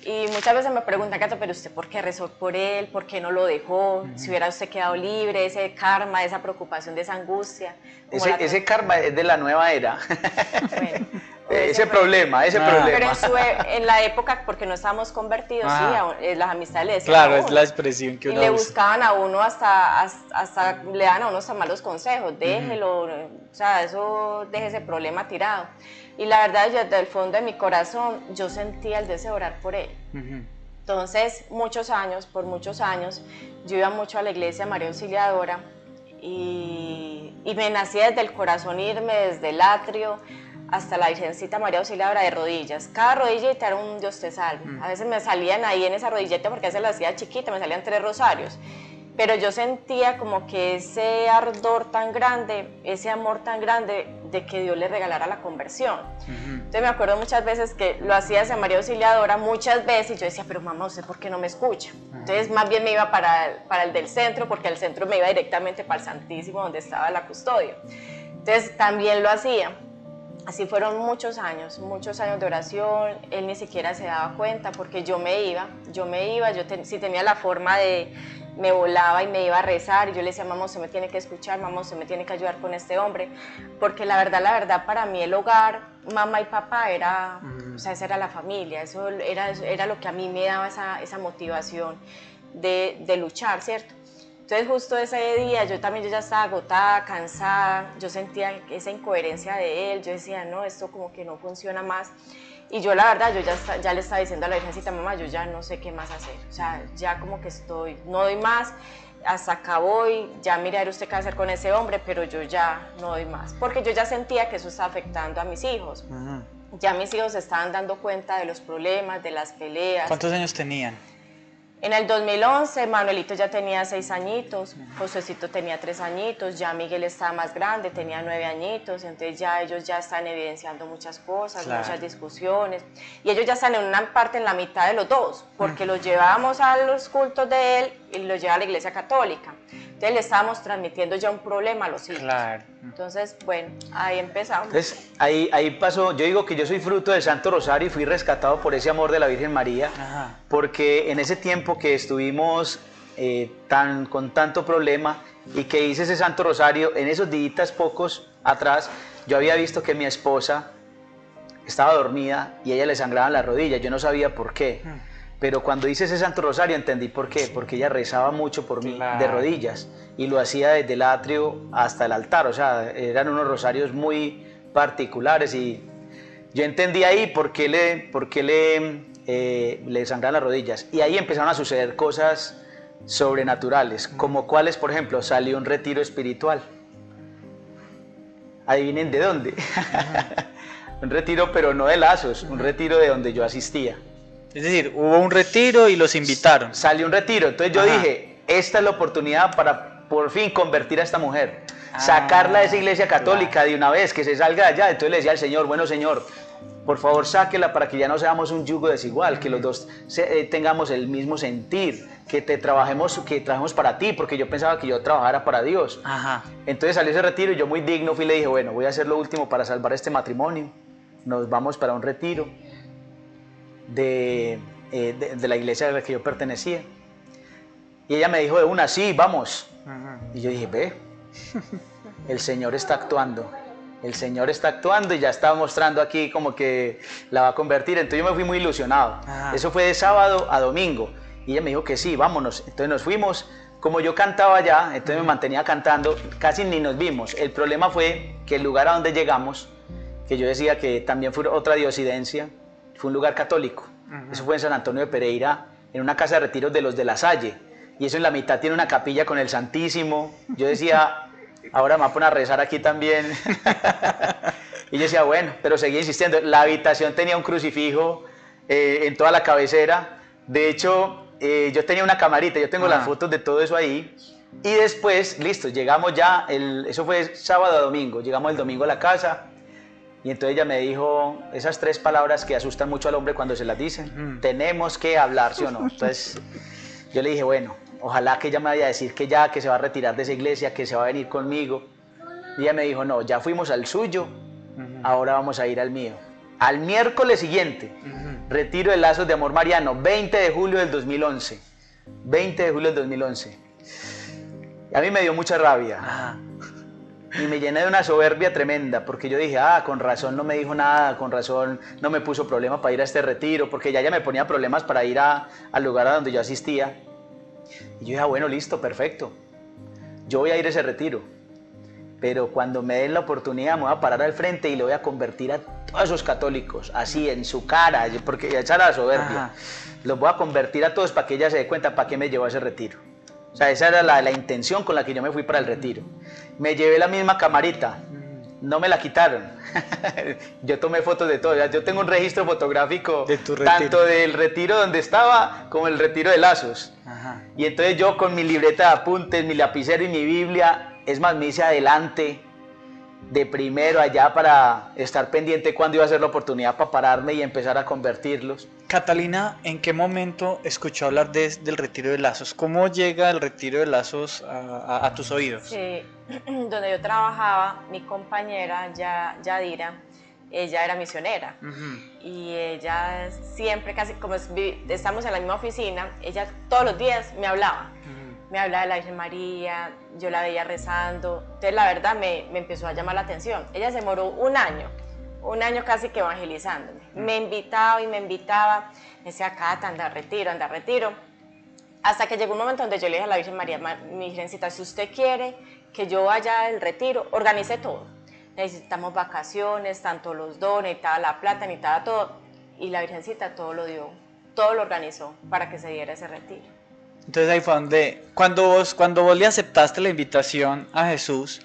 Y muchas veces me preguntan, Cata, pero usted ¿por qué rezó por él? ¿Por qué no lo dejó? Si hubiera usted quedado libre, ese karma, esa preocupación, de esa angustia. Ese karma es de la nueva era. Bueno, ese problema. Pero en la época, porque no estábamos convertidos, las amistades le decían Claro, a uno, es la expresión que uno y le usa. buscaban a uno hasta le dan a uno hasta malos consejos, déjelo, o sea, eso, deje ese problema tirado. Y la verdad, yo desde el fondo de mi corazón, yo sentía el deseo de orar por él. Entonces, por muchos años, yo iba mucho a la iglesia María Auxiliadora y me nacía desde el corazón irme desde el atrio hasta la Virgencita María Auxiliadora de rodillas. Cada rodillita era un Dios te salve. A veces me salían ahí en esa rodilleta porque a veces la hacía chiquita, me salían 3 rosarios. Pero yo sentía como que ese ardor tan grande, ese amor tan grande de que Dios le regalara la conversión. Entonces me acuerdo muchas veces que lo hacía hacia María Auxiliadora, muchas veces, y yo decía, pero mamá, ¿usted por qué no me escucha? Entonces más bien me iba para el del centro, porque el centro me iba directamente para el Santísimo, donde estaba la custodia. Entonces también lo hacía. Así fueron muchos años de oración. Él ni siquiera se daba cuenta, porque yo me iba, si tenía la forma de... me volaba y me iba a rezar y yo le decía, mamá, usted me tiene que escuchar, mamá, usted me tiene que ayudar con este hombre, porque la verdad, para mí el hogar, mamá y papá era, o sea, esa era la familia, eso era lo que a mí me daba esa motivación de luchar, ¿cierto? Entonces justo ese día yo ya estaba agotada, cansada, yo sentía esa incoherencia de él, yo decía, no, esto como que no funciona más. Y yo la verdad, yo ya le estaba diciendo a la Virgencita, mamá, yo ya no sé qué más hacer, o sea, ya como que no doy más, hasta acá voy, ya mire a ver usted qué va a hacer con ese hombre, pero yo ya no doy más, porque yo ya sentía que eso estaba afectando a mis hijos. Ya mis hijos se estaban dando cuenta de los problemas, de las peleas. ¿Cuántos años tenían? En el 2011, Manuelito ya tenía 6 añitos, Josécito tenía 3 añitos, ya Miguel estaba más grande, tenía 9 añitos, entonces ya ellos ya están evidenciando muchas cosas, muchas discusiones, y ellos ya están en una parte en la mitad de los dos, porque los llevábamos a los cultos de él y los lleva a la iglesia católica. Entonces le estábamos transmitiendo ya un problema a los hijos. Claro. Entonces, bueno, ahí empezamos. Entonces, ahí pasó, yo digo que yo soy fruto del Santo Rosario y fui rescatado por ese amor de la Virgen María, porque en ese tiempo que estuvimos con tanto problema y que hice ese Santo Rosario, en esos días pocos atrás, yo había visto que mi esposa estaba dormida y a ella le sangraban las rodillas, yo no sabía por qué. Pero cuando hice ese Santo Rosario entendí por qué, porque ella rezaba mucho por mí de rodillas y lo hacía desde el atrio hasta el altar, o sea, eran unos rosarios muy particulares y yo entendí ahí por qué le sangraban las rodillas y ahí empezaron a suceder cosas sobrenaturales, como cuáles, por ejemplo, salió un retiro espiritual. Adivinen de dónde. Un retiro, pero no de Lazos, un retiro de donde yo asistía. Es decir, hubo un retiro y los invitaron. Salió un retiro, entonces yo dije, esta es la oportunidad para por fin convertir a esta mujer, sacarla de esa iglesia católica de una vez, que se salga de allá. Entonces le decía al Señor, bueno Señor, por favor sáquela para que ya no seamos un yugo desigual, que los dos tengamos el mismo sentir, que trabajemos para ti, porque yo pensaba que yo trabajara para Dios. Entonces salió ese retiro y yo muy digno fui y le dije, bueno, voy a hacer lo último para salvar este matrimonio, nos vamos para un retiro de la iglesia a la que yo pertenecía. Y ella me dijo de una, sí, vamos. Y yo dije, ve, el Señor está actuando. El Señor está actuando y ya estaba mostrando aquí como que la va a convertir. Entonces yo me fui muy ilusionado. Eso fue de sábado a domingo. Y ella me dijo que sí, vámonos. Entonces nos fuimos. Como yo cantaba ya, entonces me mantenía cantando. Casi ni nos vimos. El problema fue que el lugar a donde llegamos, que yo decía que también fue otra diosidencia, fue un lugar católico. Eso fue en San Antonio de Pereira, en una casa de retiros de los de La Salle. Y eso en la mitad tiene una capilla con el Santísimo. Yo decía, ahora me voy a poner a rezar aquí también. Y yo decía, bueno, pero seguía insistiendo. La habitación tenía un crucifijo en toda la cabecera. De hecho, yo tenía una camarita, yo tengo las fotos de todo eso ahí. Y después, listo, llegamos ya, eso fue sábado a domingo, llegamos el domingo a la casa y entonces ella me dijo esas 3 palabras que asustan mucho al hombre cuando se las dicen, tenemos que hablar, ¿sí o no? Entonces yo le dije, bueno, ojalá que ella me vaya a decir que ya, que se va a retirar de esa iglesia, que se va a venir conmigo. Y ella me dijo, no, ya fuimos al suyo, ahora vamos a ir al mío. Al miércoles siguiente, retiro de lazos de amor mariano, 20 de julio del 2011. 20 de julio del 2011. Y a mí me dio mucha rabia. Y me llené de una soberbia tremenda, porque yo dije, con razón no me dijo nada, con razón no me puso problema para ir a este retiro, porque ella me ponía problemas para ir al lugar a donde yo asistía. Y yo dije, bueno, listo, perfecto. Yo voy a ir a ese retiro. Pero cuando me den la oportunidad me voy a parar al frente y le voy a convertir a todos esos católicos, así en su cara, porque ella echa la soberbia. Los voy a convertir a todos para que ella se dé cuenta para qué me llevó a ese retiro. O sea, esa era la intención con la que yo me fui para el retiro. Me llevé la misma camarita, no me la quitaron. Yo tomé fotos de todo, yo tengo un registro fotográfico de tu tanto del retiro donde estaba como el retiro de lazos. Y entonces yo con mi libreta de apuntes, mi lapicero y mi Biblia, es más, me hice adelante de primero allá para estar pendiente cuando iba a ser la oportunidad para pararme y empezar a convertirlos. Catalina, ¿en qué momento escuchó hablar del retiro de lazos? ¿Cómo llega el retiro de lazos a tus oídos? Sí, donde yo trabajaba, mi compañera Yadira, ella era misionera. Y ella siempre, casi como estamos en la misma oficina, ella todos los días me hablaba. Me hablaba de la Virgen María, yo la veía rezando. Entonces la verdad me empezó a llamar la atención. Ella se demoró un año casi que evangelizándome. Me invitaba y me invitaba. Me decía, Cata, anda a retiro. Hasta que llegó un momento donde yo le dije a la Virgen María, mi Virgencita, si usted quiere que yo vaya al retiro, organice todo. Necesitamos vacaciones, tanto los dos, necesitaba la plata, necesitaba todo. Y la Virgencita todo lo dio, todo lo organizó para que se diera ese retiro. Entonces ahí fue donde, cuando vos le aceptaste la invitación a Jesús,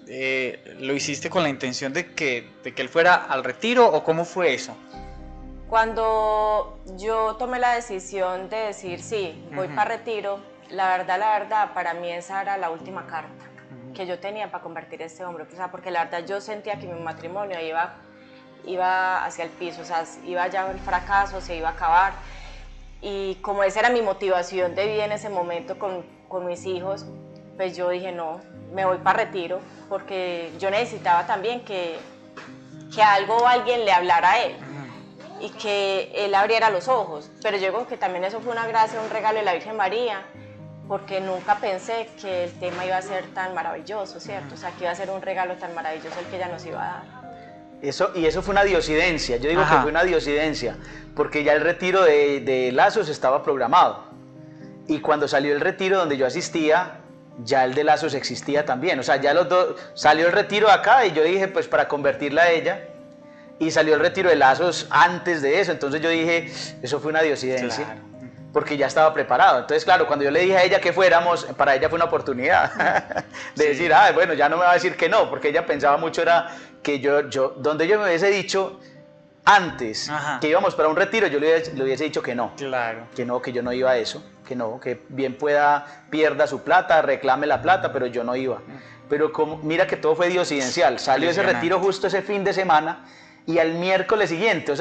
¿lo hiciste con la intención de que él fuera al retiro o cómo fue eso? Cuando yo tomé la decisión de decir sí, voy para retiro, la verdad, para mí esa era la última carta que yo tenía para convertir a este hombre, o sea, porque la verdad yo sentía que mi matrimonio iba hacia el piso, o sea, iba ya el fracaso, se iba a acabar. Y como esa era mi motivación de vida en ese momento con mis hijos, pues yo dije, no, me voy para retiro, porque yo necesitaba también que algo o alguien le hablara a él y que él abriera los ojos. Pero yo creo que también eso fue una gracia, un regalo de la Virgen María, porque nunca pensé que el tema iba a ser tan maravilloso, ¿cierto? O sea, que iba a ser un regalo tan maravilloso el que ella nos iba a dar. Eso fue una diosidencia, yo digo que fue una diosidencia, porque ya el retiro de lazos estaba programado. Y cuando salió el retiro donde yo asistía, ya el de lazos existía también. O sea, ya los dos, salió el retiro acá y yo dije, pues para convertirla a ella, y salió el retiro de lazos antes de eso. Entonces yo dije, eso fue una diosidencia. Claro. Porque ya estaba preparado. Entonces, claro, cuando yo le dije a ella que fuéramos, para ella fue una oportunidad de decir, bueno, ya no me va a decir que no, porque ella pensaba mucho era que donde yo me hubiese dicho antes que íbamos para un retiro, yo le hubiese dicho que no. Claro. Que no, que yo no iba a eso, que bien pierda su plata, reclame la plata, pero yo no iba. Pero mira que todo fue diosidencial. Salió ese retiro justo ese fin de semana y al miércoles siguiente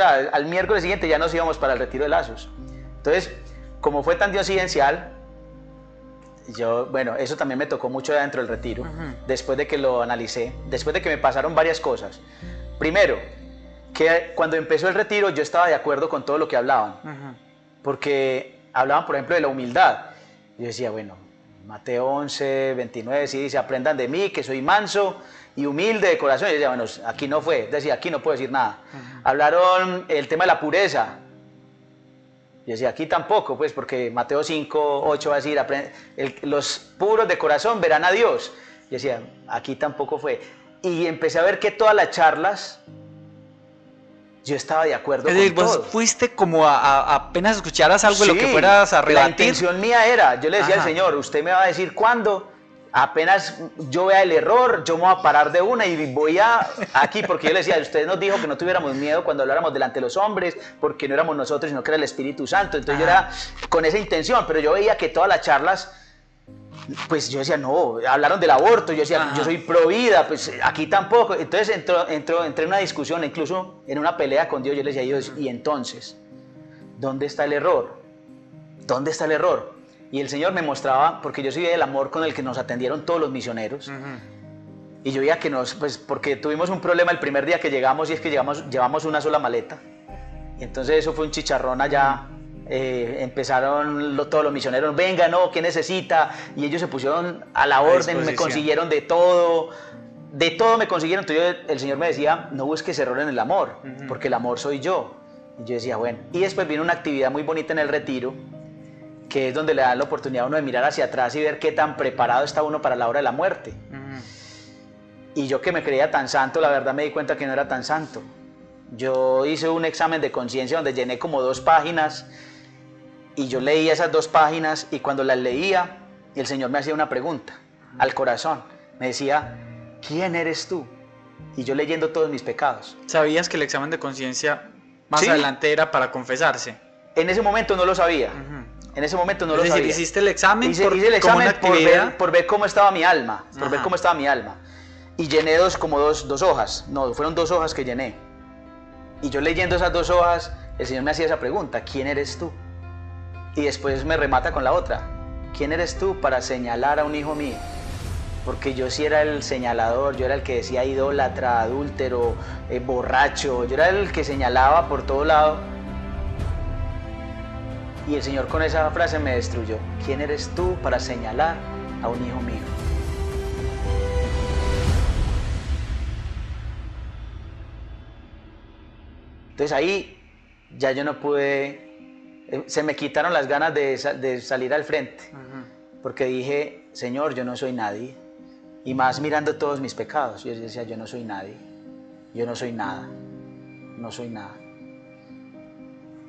ya nos íbamos para el retiro de lazos. Entonces, como fue tan diosidencial, eso también me tocó mucho dentro del retiro, después de que lo analicé, después de que me pasaron varias cosas. Primero, que cuando empezó el retiro yo estaba de acuerdo con todo lo que hablaban, porque hablaban, por ejemplo, de la humildad. Yo decía, bueno, Mateo 11, 29, sí dice, aprendan de mí, que soy manso y humilde de corazón. Yo decía, bueno, aquí no fue, decía, aquí no puedo decir nada. Hablaron el tema de la pureza. Yo decía, aquí tampoco, pues, porque Mateo 5, 8 va a decir, los puros de corazón verán a Dios. Yo decía, aquí tampoco fue. Y empecé a ver que todas las charlas, yo estaba de acuerdo con todo. Vos fuiste como a apenas escucharas algo de lo que fueras a rebatir. La intención mía era, yo le decía al Señor, usted me va a decir cuándo, apenas yo vea el error, yo me voy a parar de una y voy aquí, porque yo le decía, usted nos dijo que no tuviéramos miedo cuando habláramos delante de los hombres, porque no éramos nosotros, sino que era el Espíritu Santo. Entonces yo era con esa intención, pero yo veía que todas las charlas pues yo decía, no, hablaron del aborto, yo decía, yo soy pro vida, pues aquí tampoco. Entonces entré en una discusión, incluso en una pelea con Dios. Yo le decía a Dios, y entonces, ¿dónde está el error? ¿Dónde está el error? Y el Señor me mostraba, porque yo soy del amor con el que nos atendieron todos los misioneros, y yo veía que pues porque tuvimos un problema el primer día que llegamos, y es que llevamos una sola maleta, y entonces eso fue un chicharrón allá. Empezaron todos los misioneros, venga, no, ¿qué necesita? Y ellos se pusieron a la orden, me consiguieron de todo me consiguieron. Entonces el Señor me decía, no busques error en el amor, porque el amor soy yo. Y yo decía, bueno, y después vino una actividad muy bonita en el retiro, que es donde le dan la oportunidad a uno de mirar hacia atrás y ver qué tan preparado está uno para la hora de la muerte. Y yo que me creía tan santo, la verdad me di cuenta que no era tan santo. Yo hice un examen de conciencia donde llené como 2 páginas, y yo leía esas 2 páginas, y cuando las leía, el Señor me hacía una pregunta al corazón. Me decía, ¿quién eres tú? Y yo leyendo todos mis pecados. ¿Sabías que el examen de conciencia más Sí. adelante era para confesarse? En ese momento no lo sabía. En ese momento no lo sabía. Hiciste el examen Hice el examen como una actividad. por ver cómo estaba mi alma. Por ver cómo estaba mi alma. Y llené dos hojas. No, fueron 2 hojas que llené. Y yo leyendo esas 2 hojas, el Señor me hacía esa pregunta, ¿quién eres tú? Y después me remata con la otra, ¿quién eres tú para señalar a un hijo mío? Porque yo sí era el señalador, yo era el que decía idólatra, adúltero, borracho, yo era el que señalaba por todo lado. Y el Señor con esa frase me destruyó. ¿Quién eres tú para señalar a un hijo mío? Entonces ahí ya yo no pude, se me quitaron las ganas de salir al frente, porque dije, Señor, yo no soy nadie, y más mirando todos mis pecados, yo decía, yo no soy nadie, yo no soy nada, no soy nada.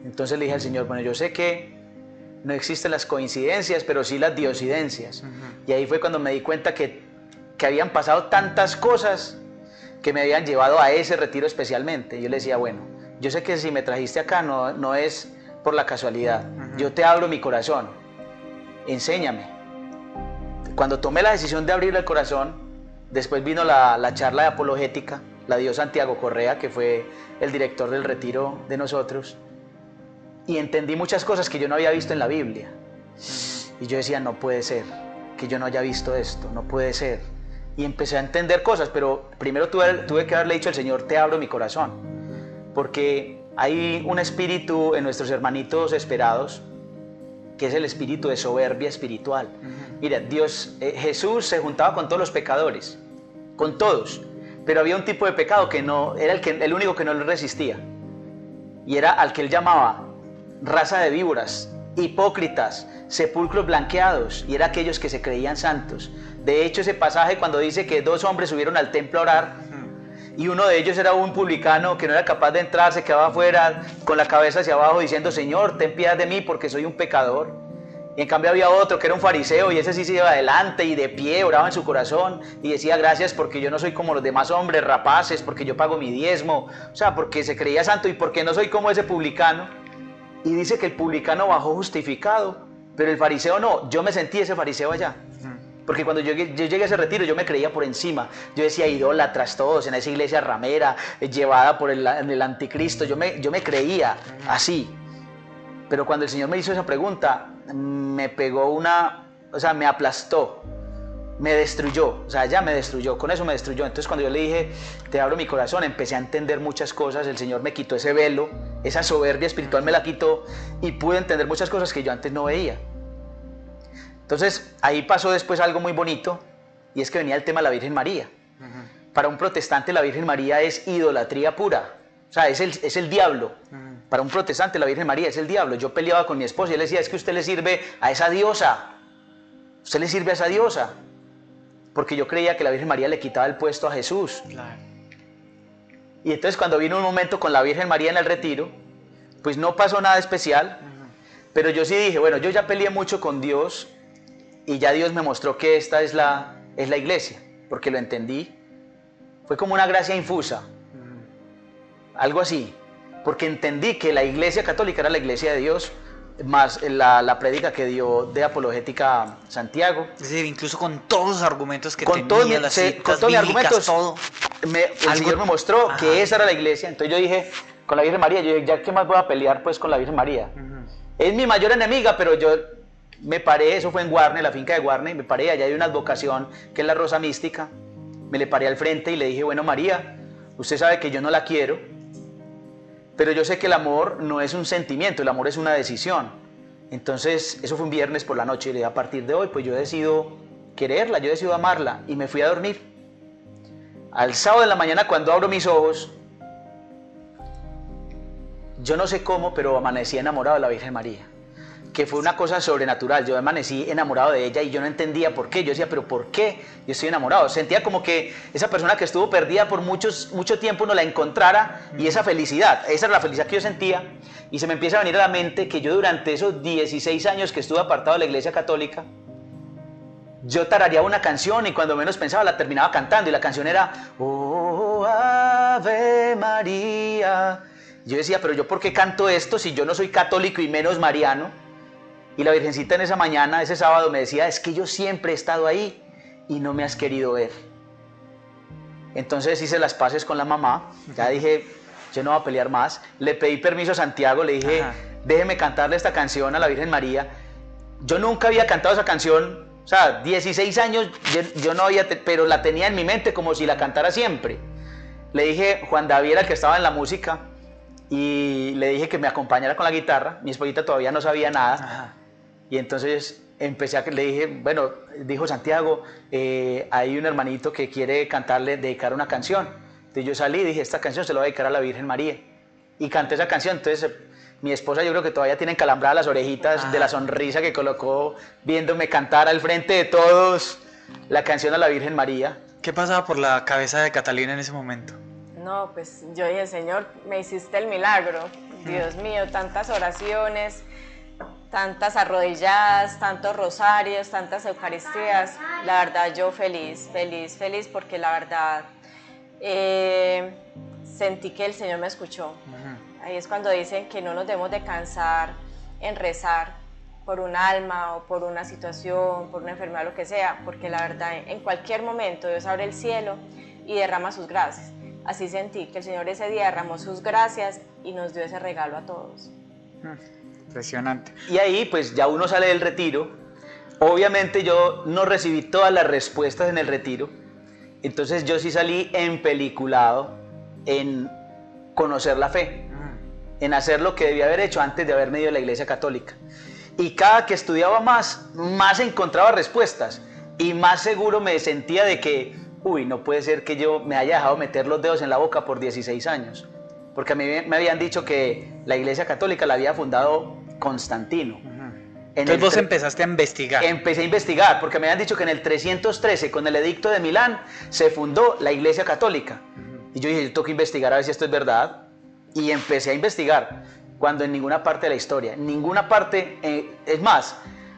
Entonces le dije al Señor, bueno, yo sé que no existen las coincidencias, pero sí las diosidencias, y ahí fue cuando me di cuenta que habían pasado tantas cosas que me habían llevado a ese retiro especialmente. Yo le decía, bueno, yo sé que si me trajiste acá no es por la casualidad. Yo te abro mi corazón. Enséñame. Cuando tomé la decisión de abrir el corazón, después vino la charla de apologética, la dio Santiago Correa, que fue el director del retiro de nosotros, y entendí muchas cosas que yo no había visto en la Biblia. Y yo decía, no puede ser que yo no haya visto esto, no puede ser. Y empecé a entender cosas, pero primero tuve que haberle dicho al Señor, te abro mi corazón. Porque hay un espíritu en nuestros hermanitos esperados, que es el espíritu de soberbia espiritual. Mira, Jesús se juntaba con todos los pecadores, con todos, pero había un tipo de pecado que no, era el único que no le resistía, y era al que él llamaba raza de víboras, hipócritas, sepulcros blanqueados, y era aquellos que se creían santos. De hecho, ese pasaje cuando dice que 2 hombres subieron al templo a orar, y uno de ellos era un publicano que no era capaz de entrar, se quedaba afuera con la cabeza hacia abajo diciendo, Señor, ten piedad de mí porque soy un pecador. Y en cambio había otro que era un fariseo, y ese sí se iba adelante y de pie oraba en su corazón y decía, gracias porque yo no soy como los demás hombres rapaces, porque yo pago mi diezmo, o sea, porque se creía santo, y porque no soy como ese publicano. Y dice que el publicano bajó justificado, pero el fariseo no. Yo me sentí ese fariseo allá. Porque cuando yo llegué a ese retiro, yo me creía por encima. Yo decía, idólatras todos, en esa iglesia ramera, llevada por el anticristo. Yo me creía así. Pero cuando el Señor me hizo esa pregunta, me pegó me aplastó, me destruyó. O sea, ya me destruyó, con eso me destruyó. Entonces cuando yo le dije, te abro mi corazón, empecé a entender muchas cosas. El Señor me quitó ese velo, esa soberbia espiritual me la quitó, y pude entender muchas cosas que yo antes no veía. Entonces, ahí pasó después algo muy bonito, y es que venía el tema de la Virgen María. Para un protestante la Virgen María es idolatría pura, o sea, es el diablo. Para un protestante la Virgen María es el diablo. Yo peleaba con mi esposa y él decía, es que usted le sirve a esa diosa, usted le sirve a esa diosa, porque yo creía que la Virgen María le quitaba el puesto a Jesús. Claro. Y entonces cuando vino un momento con la Virgen María en el retiro, pues no pasó nada especial, pero yo sí dije, bueno, yo ya peleé mucho con Dios, y ya Dios me mostró que esta es la iglesia, porque lo entendí. Fue como una gracia infusa, algo así, porque entendí que la iglesia católica era la iglesia de Dios, más la prédica que dio de apologética Santiago. Es decir, incluso con todos los argumentos que Con tenía, las citas con todos mis bíblicas, argumentos, todo. el Señor me mostró que esa era la iglesia. Entonces yo dije, con la Virgen María, yo dije, ya qué más voy a pelear pues con la Virgen María. Es mi mayor enemiga, pero yo me paré, eso fue en Guarne, la finca de Guarne, me paré, allá hay una advocación que es la Rosa Mística, me le paré al frente y le dije, bueno María, usted sabe que yo no la quiero, pero yo sé que el amor no es un sentimiento, el amor es una decisión. Entonces, eso fue un viernes por la noche y le dije, a partir de hoy, pues yo decido quererla, yo decido amarla, y me fui a dormir. Al sábado en la mañana, cuando abro mis ojos, yo no sé cómo, pero amanecí enamorado de la Virgen María, que fue una cosa sobrenatural. Yo amanecí enamorado de ella y yo no entendía por qué. Yo decía, pero ¿por qué yo estoy enamorado? Sentía como que esa persona que estuvo perdida por mucho tiempo no la encontrara, y esa felicidad, esa era la felicidad que yo sentía. Y se me empieza a venir a la mente que yo durante esos 16 años que estuve apartado de la Iglesia Católica, yo tarareaba una canción y cuando menos pensaba la terminaba cantando, y la canción era Oh Ave María. Yo decía, pero yo ¿por qué canto esto si yo no soy católico y menos mariano? Y la Virgencita en esa mañana, ese sábado, me decía, es que yo siempre he estado ahí y no me has querido ver. Entonces hice las paces con la mamá, ya dije, yo no voy a pelear más. Le pedí permiso a Santiago, le dije, déjeme cantarle esta canción a la Virgen María. Yo nunca había cantado esa canción, o sea, 16 años, yo no había, pero la tenía en mi mente como si la cantara siempre. Le dije, Juan David era el que estaba en la música, y le dije que me acompañara con la guitarra. Mi esposita todavía no sabía nada. Y entonces le dije, bueno, dijo Santiago, hay un hermanito que quiere dedicar una canción. Entonces yo salí y dije, esta canción se la voy a dedicar a la Virgen María. Y canté esa canción. Entonces mi esposa, yo creo que todavía tiene encalambradas las orejitas de la sonrisa que colocó viéndome cantar al frente de todos la canción a la Virgen María. ¿Qué pasaba por la cabeza de Catalina en ese momento? No, pues yo dije, Señor, me hiciste el milagro. Dios mío, tantas oraciones, tantas arrodilladas, tantos rosarios, tantas eucaristías. La verdad, yo feliz, porque la verdad sentí que el Señor me escuchó. Ahí es cuando dicen que no nos debemos de cansar en rezar por un alma o por una situación, por una enfermedad, lo que sea, porque la verdad, en cualquier momento Dios abre el cielo y derrama sus gracias. Así sentí que el Señor ese día derramó sus gracias y nos dio ese regalo a todos. Impresionante. Y ahí pues ya uno sale del retiro. Obviamente yo no recibí todas las respuestas en el retiro, entonces yo sí salí empeliculado en conocer la fe, en hacer lo que debía haber hecho antes de haberme ido a la Iglesia Católica. Y cada que estudiaba más encontraba respuestas y más seguro me sentía de que uy, no puede ser que yo me haya dejado meter los dedos en la boca por 16 años. Porque a mí me habían dicho que la Iglesia Católica la había fundado Constantino. Entonces vos empezaste a investigar. Empecé a investigar, porque me habían dicho que en el 313, con el Edicto de Milán, se fundó la Iglesia Católica. Y yo dije, yo tengo que investigar a ver si esto es verdad. Y empecé a investigar, cuando en ninguna parte de la historia, en ninguna parte, es más,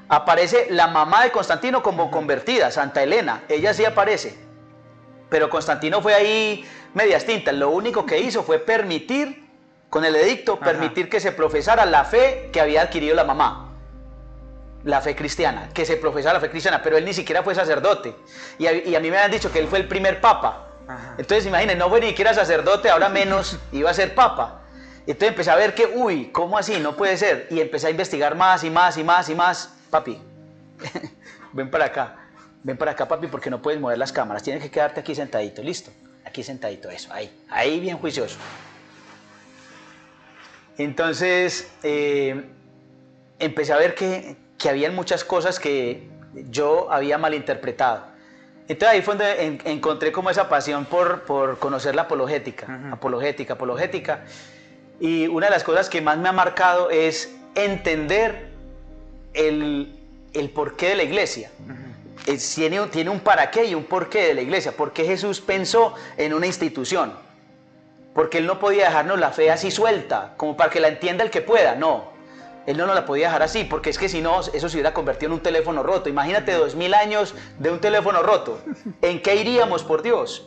aparece la mamá de Constantino como convertida, Santa Elena, ella sí aparece. Pero Constantino fue ahí medias tintas. Lo único que hizo fue permitir, con el edicto, permitir que se profesara la fe que había adquirido la mamá. La fe cristiana, que se profesara la fe cristiana, pero él ni siquiera fue sacerdote. Y a mí me habían dicho que él fue el primer papa. Entonces imaginen, no fue ni siquiera sacerdote, ahora menos iba a ser papa. Entonces empecé a ver que, uy, ¿cómo así? No puede ser. Y empecé a investigar más y más y más y más. Papi, ven para acá. Ven para acá, papi, porque no puedes mover las cámaras. Tienes que quedarte aquí sentadito, ¿listo? Aquí sentadito, eso, ahí bien juicioso. Entonces, empecé a ver que habían muchas cosas que yo había malinterpretado. Entonces ahí fue donde encontré como esa pasión por conocer la apologética, apologética. Y una de las cosas que más me ha marcado es entender el porqué de la iglesia. Tiene un para qué y un porqué de la iglesia. ¿Por qué Jesús pensó en una institución? Porque Él no podía dejarnos la fe así suelta, como para que la entienda el que pueda. No, Él no nos la podía dejar así, porque es que si no, eso se hubiera convertido en un teléfono roto. Imagínate 2000 años de un teléfono roto. ¿En qué iríamos, por Dios?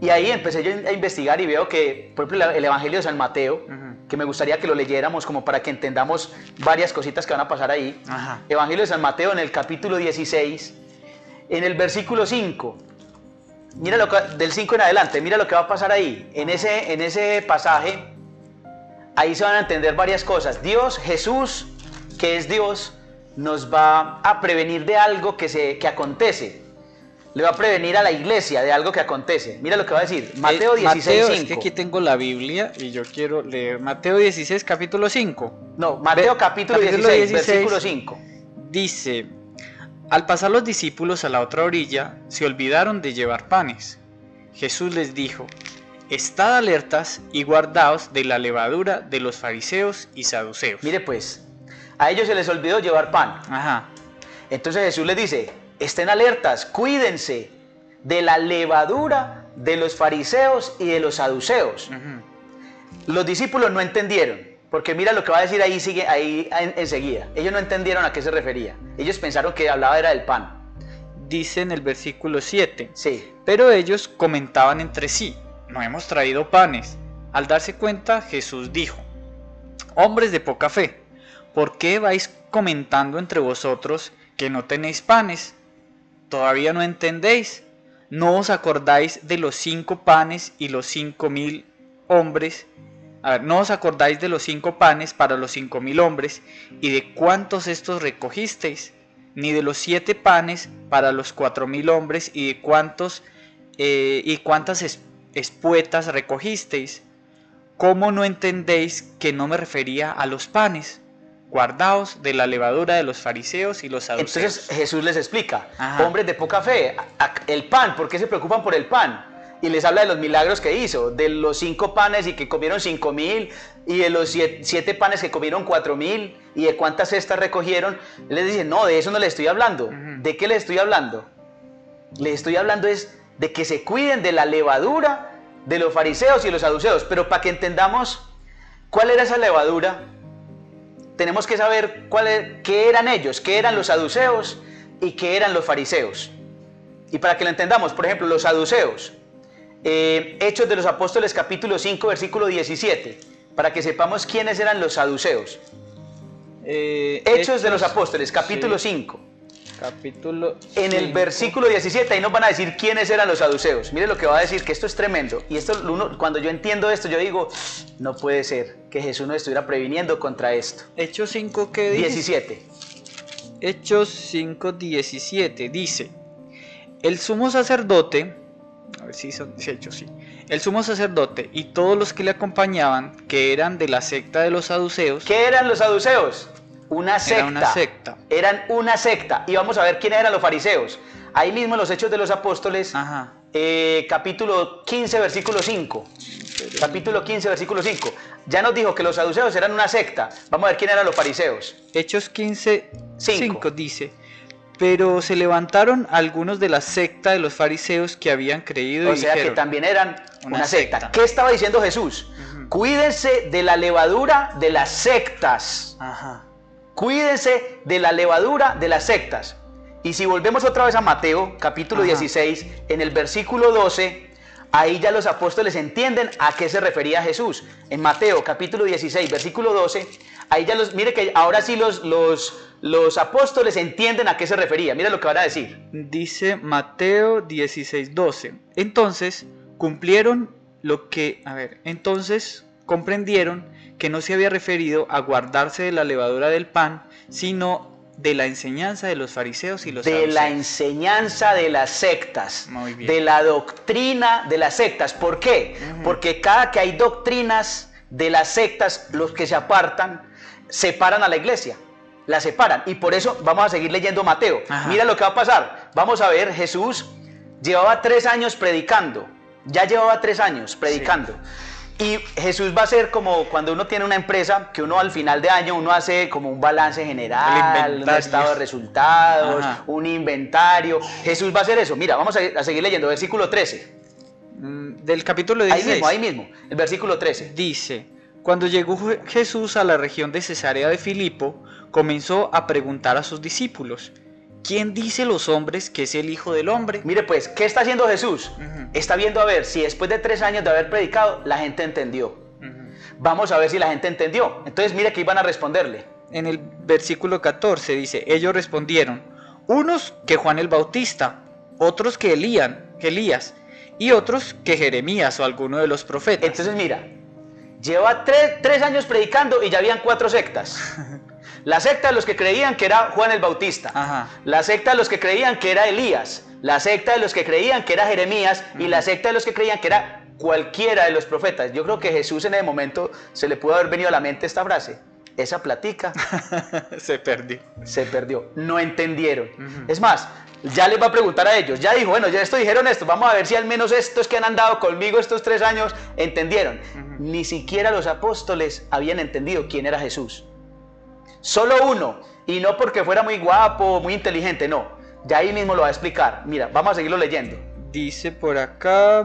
Y ahí empecé yo a investigar y veo que, por ejemplo, el Evangelio de San Mateo, que me gustaría que lo leyéramos como para que entendamos varias cositas que van a pasar ahí. Evangelio de San Mateo en el capítulo 16, en el versículo 5. Mira del 5 en adelante, mira lo que va a pasar ahí. En ese pasaje, ahí se van a entender varias cosas. Dios, Jesús, que es Dios, nos va a prevenir de algo que acontece. Le va a prevenir a la iglesia de algo que acontece. Mira lo que va a decir. Mateo 16, 5. Es que aquí tengo la Biblia y yo quiero leer Mateo 16, capítulo 5. No, Mateo capítulo 16, versículo 5. Dice: al pasar los discípulos a la otra orilla, se olvidaron de llevar panes. Jesús les dijo: estad alertas y guardaos de la levadura de los fariseos y saduceos. Mire pues, a ellos se les olvidó llevar pan. Entonces Jesús les dice: estén alertas, cuídense de la levadura de los fariseos y de los saduceos. Los discípulos no entendieron, porque mira lo que va a decir ahí, sigue ahí enseguida. Ellos no entendieron a qué se refería. Ellos pensaron que hablaba era del pan. Dice en el versículo 7. Sí. Pero ellos comentaban entre sí: no hemos traído panes. Al darse cuenta, Jesús dijo: hombres de poca fe, ¿por qué vais comentando entre vosotros que no tenéis panes? ¿Todavía no entendéis? ¿No os acordáis de los 5 panes y los 5.000 hombres? ¿No os acordáis de los 5 panes para los 5.000 hombres y de cuántos estos recogisteis? Ni de los 7 panes para los 4.000 hombres y de cuántas espuetas recogisteis. ¿Cómo no entendéis que no me refería a los panes? Guardaos de la levadura de los fariseos y los saduceos. Entonces Jesús les explica: hombres de poca fe, el pan, ¿por qué se preocupan por el pan? Y les habla de los milagros que hizo, de los 5 panes y que comieron 5.000, y de los 7 panes que comieron 4.000, y de cuántas cestas recogieron. Él les dice: no, de eso no les estoy hablando. ¿De qué les estoy hablando? Les estoy hablando es de que se cuiden de la levadura de los fariseos y los saduceos. Pero para que entendamos cuál era esa levadura, tenemos que saber qué eran ellos, qué eran los saduceos y qué eran los fariseos. Y para que lo entendamos, por ejemplo, los saduceos, Hechos de los Apóstoles capítulo 5, versículo 17, para que sepamos quiénes eran los saduceos. Hechos de los Apóstoles capítulo 5. En el versículo 17, ahí nos van a decir quiénes eran los saduceos. Mire lo que va a decir, que esto es tremendo. Y esto, cuando yo entiendo esto, yo digo: no puede ser que Jesús nos estuviera previniendo contra esto. Hechos 5, ¿qué dice? 17. Hechos 5, 17 dice: el sumo sacerdote, a ver si son hechos, sí. El sumo sacerdote y todos los que le acompañaban, que eran de la secta de los saduceos. ¿Qué eran los saduceos? Una secta. Era una secta. Eran una secta. Y vamos a ver quiénes eran los fariseos. Ahí mismo en los Hechos de los Apóstoles, capítulo 15, versículo 5. Capítulo 15, versículo 5. Ya nos dijo que los saduceos eran una secta. Vamos a ver quiénes eran los fariseos. Hechos 15, 5 dice: pero se levantaron algunos de la secta de los fariseos que habían creído y dijeron. O sea que también eran una secta. ¿Qué estaba diciendo Jesús? Cuídense de la levadura de las sectas. Cuídense de la levadura de las sectas. Y si volvemos otra vez a Mateo, capítulo 16, en el versículo 12, ahí ya los apóstoles entienden a qué se refería Jesús. En Mateo, capítulo 16, versículo 12, ahí ya mire que ahora sí los apóstoles entienden a qué se refería. Mira lo que van a decir. Dice Mateo 16, 12. Entonces comprendieron que no se había referido a guardarse de la levadura del pan, sino de la enseñanza de los fariseos y los saduceos. De la enseñanza de las sectas. Muy bien. De la doctrina de las sectas. ¿Por qué? Porque cada que hay doctrinas de las sectas, los que se apartan, separan a la iglesia. La separan. Y por eso vamos a seguir leyendo Mateo. Mira lo que va a pasar. Vamos a ver, Jesús llevaba 3 años predicando. Ya llevaba 3 años predicando. Y Jesús va a ser como cuando uno tiene una empresa, que uno al final de año uno hace como un balance general, un estado de resultados, un inventario. Jesús va a hacer eso. Mira, vamos a seguir leyendo, versículo 13. Del capítulo 16. Ahí mismo, el versículo 13. Dice: cuando llegó Jesús a la región de Cesarea de Filipo, comenzó a preguntar a sus discípulos: ¿quién dice los hombres que es el Hijo del Hombre? Mire pues, ¿qué está haciendo Jesús? Está viendo a ver si después de 3 años de haber predicado, la gente entendió. Vamos a ver si la gente entendió. Entonces mire que iban a responderle. En el versículo 14 dice, ellos respondieron, unos que Juan el Bautista, otros que Elías, y otros que Jeremías o alguno de los profetas. Entonces mira, lleva 3 años predicando y ya habían 4 sectas. La secta de los que creían que era Juan el Bautista. Ajá. La secta de los que creían que era Elías. La secta de los que creían que era Jeremías. Y la secta de los que creían que era cualquiera de los profetas. Yo creo que Jesús en ese momento se le pudo haber venido a la mente esta frase. Esa platica se perdió. Se perdió. No entendieron. Es más, ya les va a preguntar a ellos. Ya dijo, bueno, ya dijeron esto. Vamos a ver si al menos estos que han andado conmigo estos 3 años entendieron. Ni siquiera los apóstoles habían entendido quién era Jesús. Solo uno. Y no porque fuera muy guapo, muy inteligente, no. Ya ahí mismo lo va a explicar. Mira, vamos a seguirlo leyendo. Dice por acá...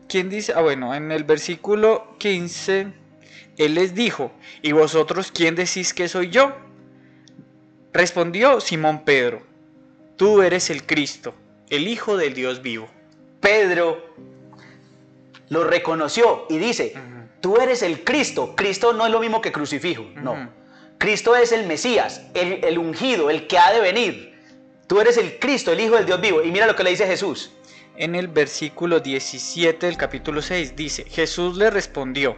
¿Quién dice? Ah, bueno, en el versículo 15, él les dijo, ¿y vosotros quién decís que soy yo? Respondió Simón Pedro, tú eres el Cristo, el Hijo del Dios vivo. Pedro lo reconoció y dice, tú eres el Cristo. Cristo no es lo mismo que crucifijo, no. Cristo es el Mesías, el ungido, el que ha de venir. Tú eres el Cristo, el Hijo del Dios vivo. Y mira lo que le dice Jesús. En el versículo 17 del capítulo 6 dice, Jesús le respondió,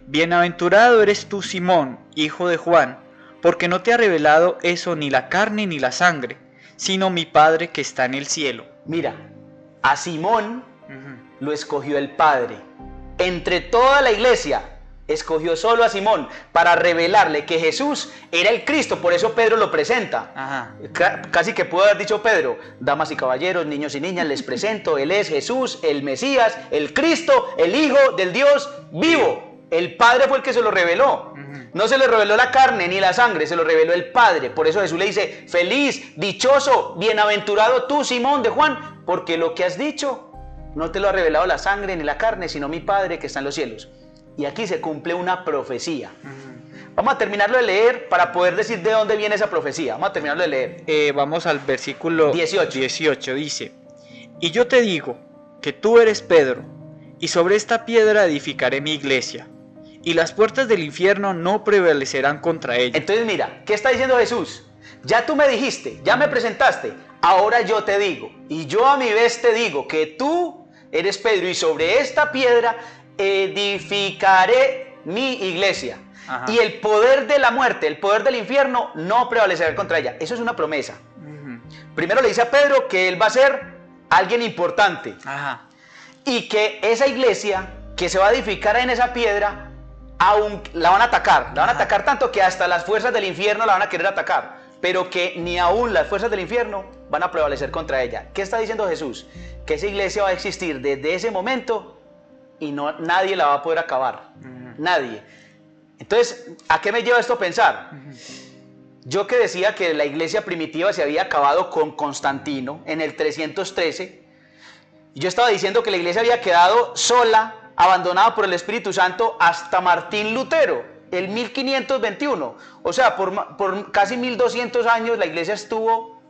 bienaventurado eres tú, Simón, hijo de Juan, porque no te ha revelado eso ni la carne ni la sangre, sino mi Padre que está en el cielo. Mira, a Simón lo escogió el Padre. Entre toda la iglesia, escogió solo a Simón para revelarle que Jesús era el Cristo. Por eso Pedro lo presenta. Casi que pudo haber dicho Pedro, damas y caballeros, niños y niñas, les presento, Él es Jesús, el Mesías, el Cristo, el Hijo del Dios vivo. El Padre fue el que se lo reveló. No se le reveló la carne ni la sangre, se lo reveló el Padre. Por eso Jesús le dice, feliz, dichoso, bienaventurado tú, Simón de Juan, porque lo que has dicho no te lo ha revelado la sangre ni la carne, sino mi Padre que está en los cielos. Y aquí se cumple una profecía. Vamos a terminarlo de leer para poder decir de dónde viene esa profecía. Vamos a terminarlo de leer. Vamos al versículo 18. Dice, y yo te digo que tú eres Pedro, y sobre esta piedra edificaré mi iglesia, y las puertas del infierno no prevalecerán contra ella. Entonces mira, ¿qué está diciendo Jesús? Ya tú me dijiste, ya me presentaste, ahora yo te digo, y yo a mi vez te digo que tú eres Pedro, y sobre esta piedra edificaré mi iglesia. Y el poder de la muerte, el poder del infierno no prevalecerá contra ella. Eso es una promesa. Primero le dice a Pedro que él va a ser alguien importante. Y que esa iglesia que se va a edificar en esa piedra, aún la van a atacar. La van a atacar tanto que hasta las fuerzas del infierno la van a querer atacar. Pero que ni aún las fuerzas del infierno van a prevalecer contra ella. ¿Qué está diciendo Jesús? Que esa iglesia va a existir desde ese momento y nadie la va a poder acabar. Nadie. Entonces, ¿a qué me lleva esto a pensar? Yo que decía que la iglesia primitiva se había acabado con Constantino en el 313, yo estaba diciendo que la iglesia había quedado sola, abandonada por el Espíritu Santo hasta Martín Lutero, el 1521. O sea, por casi 1200 años la iglesia estuvo,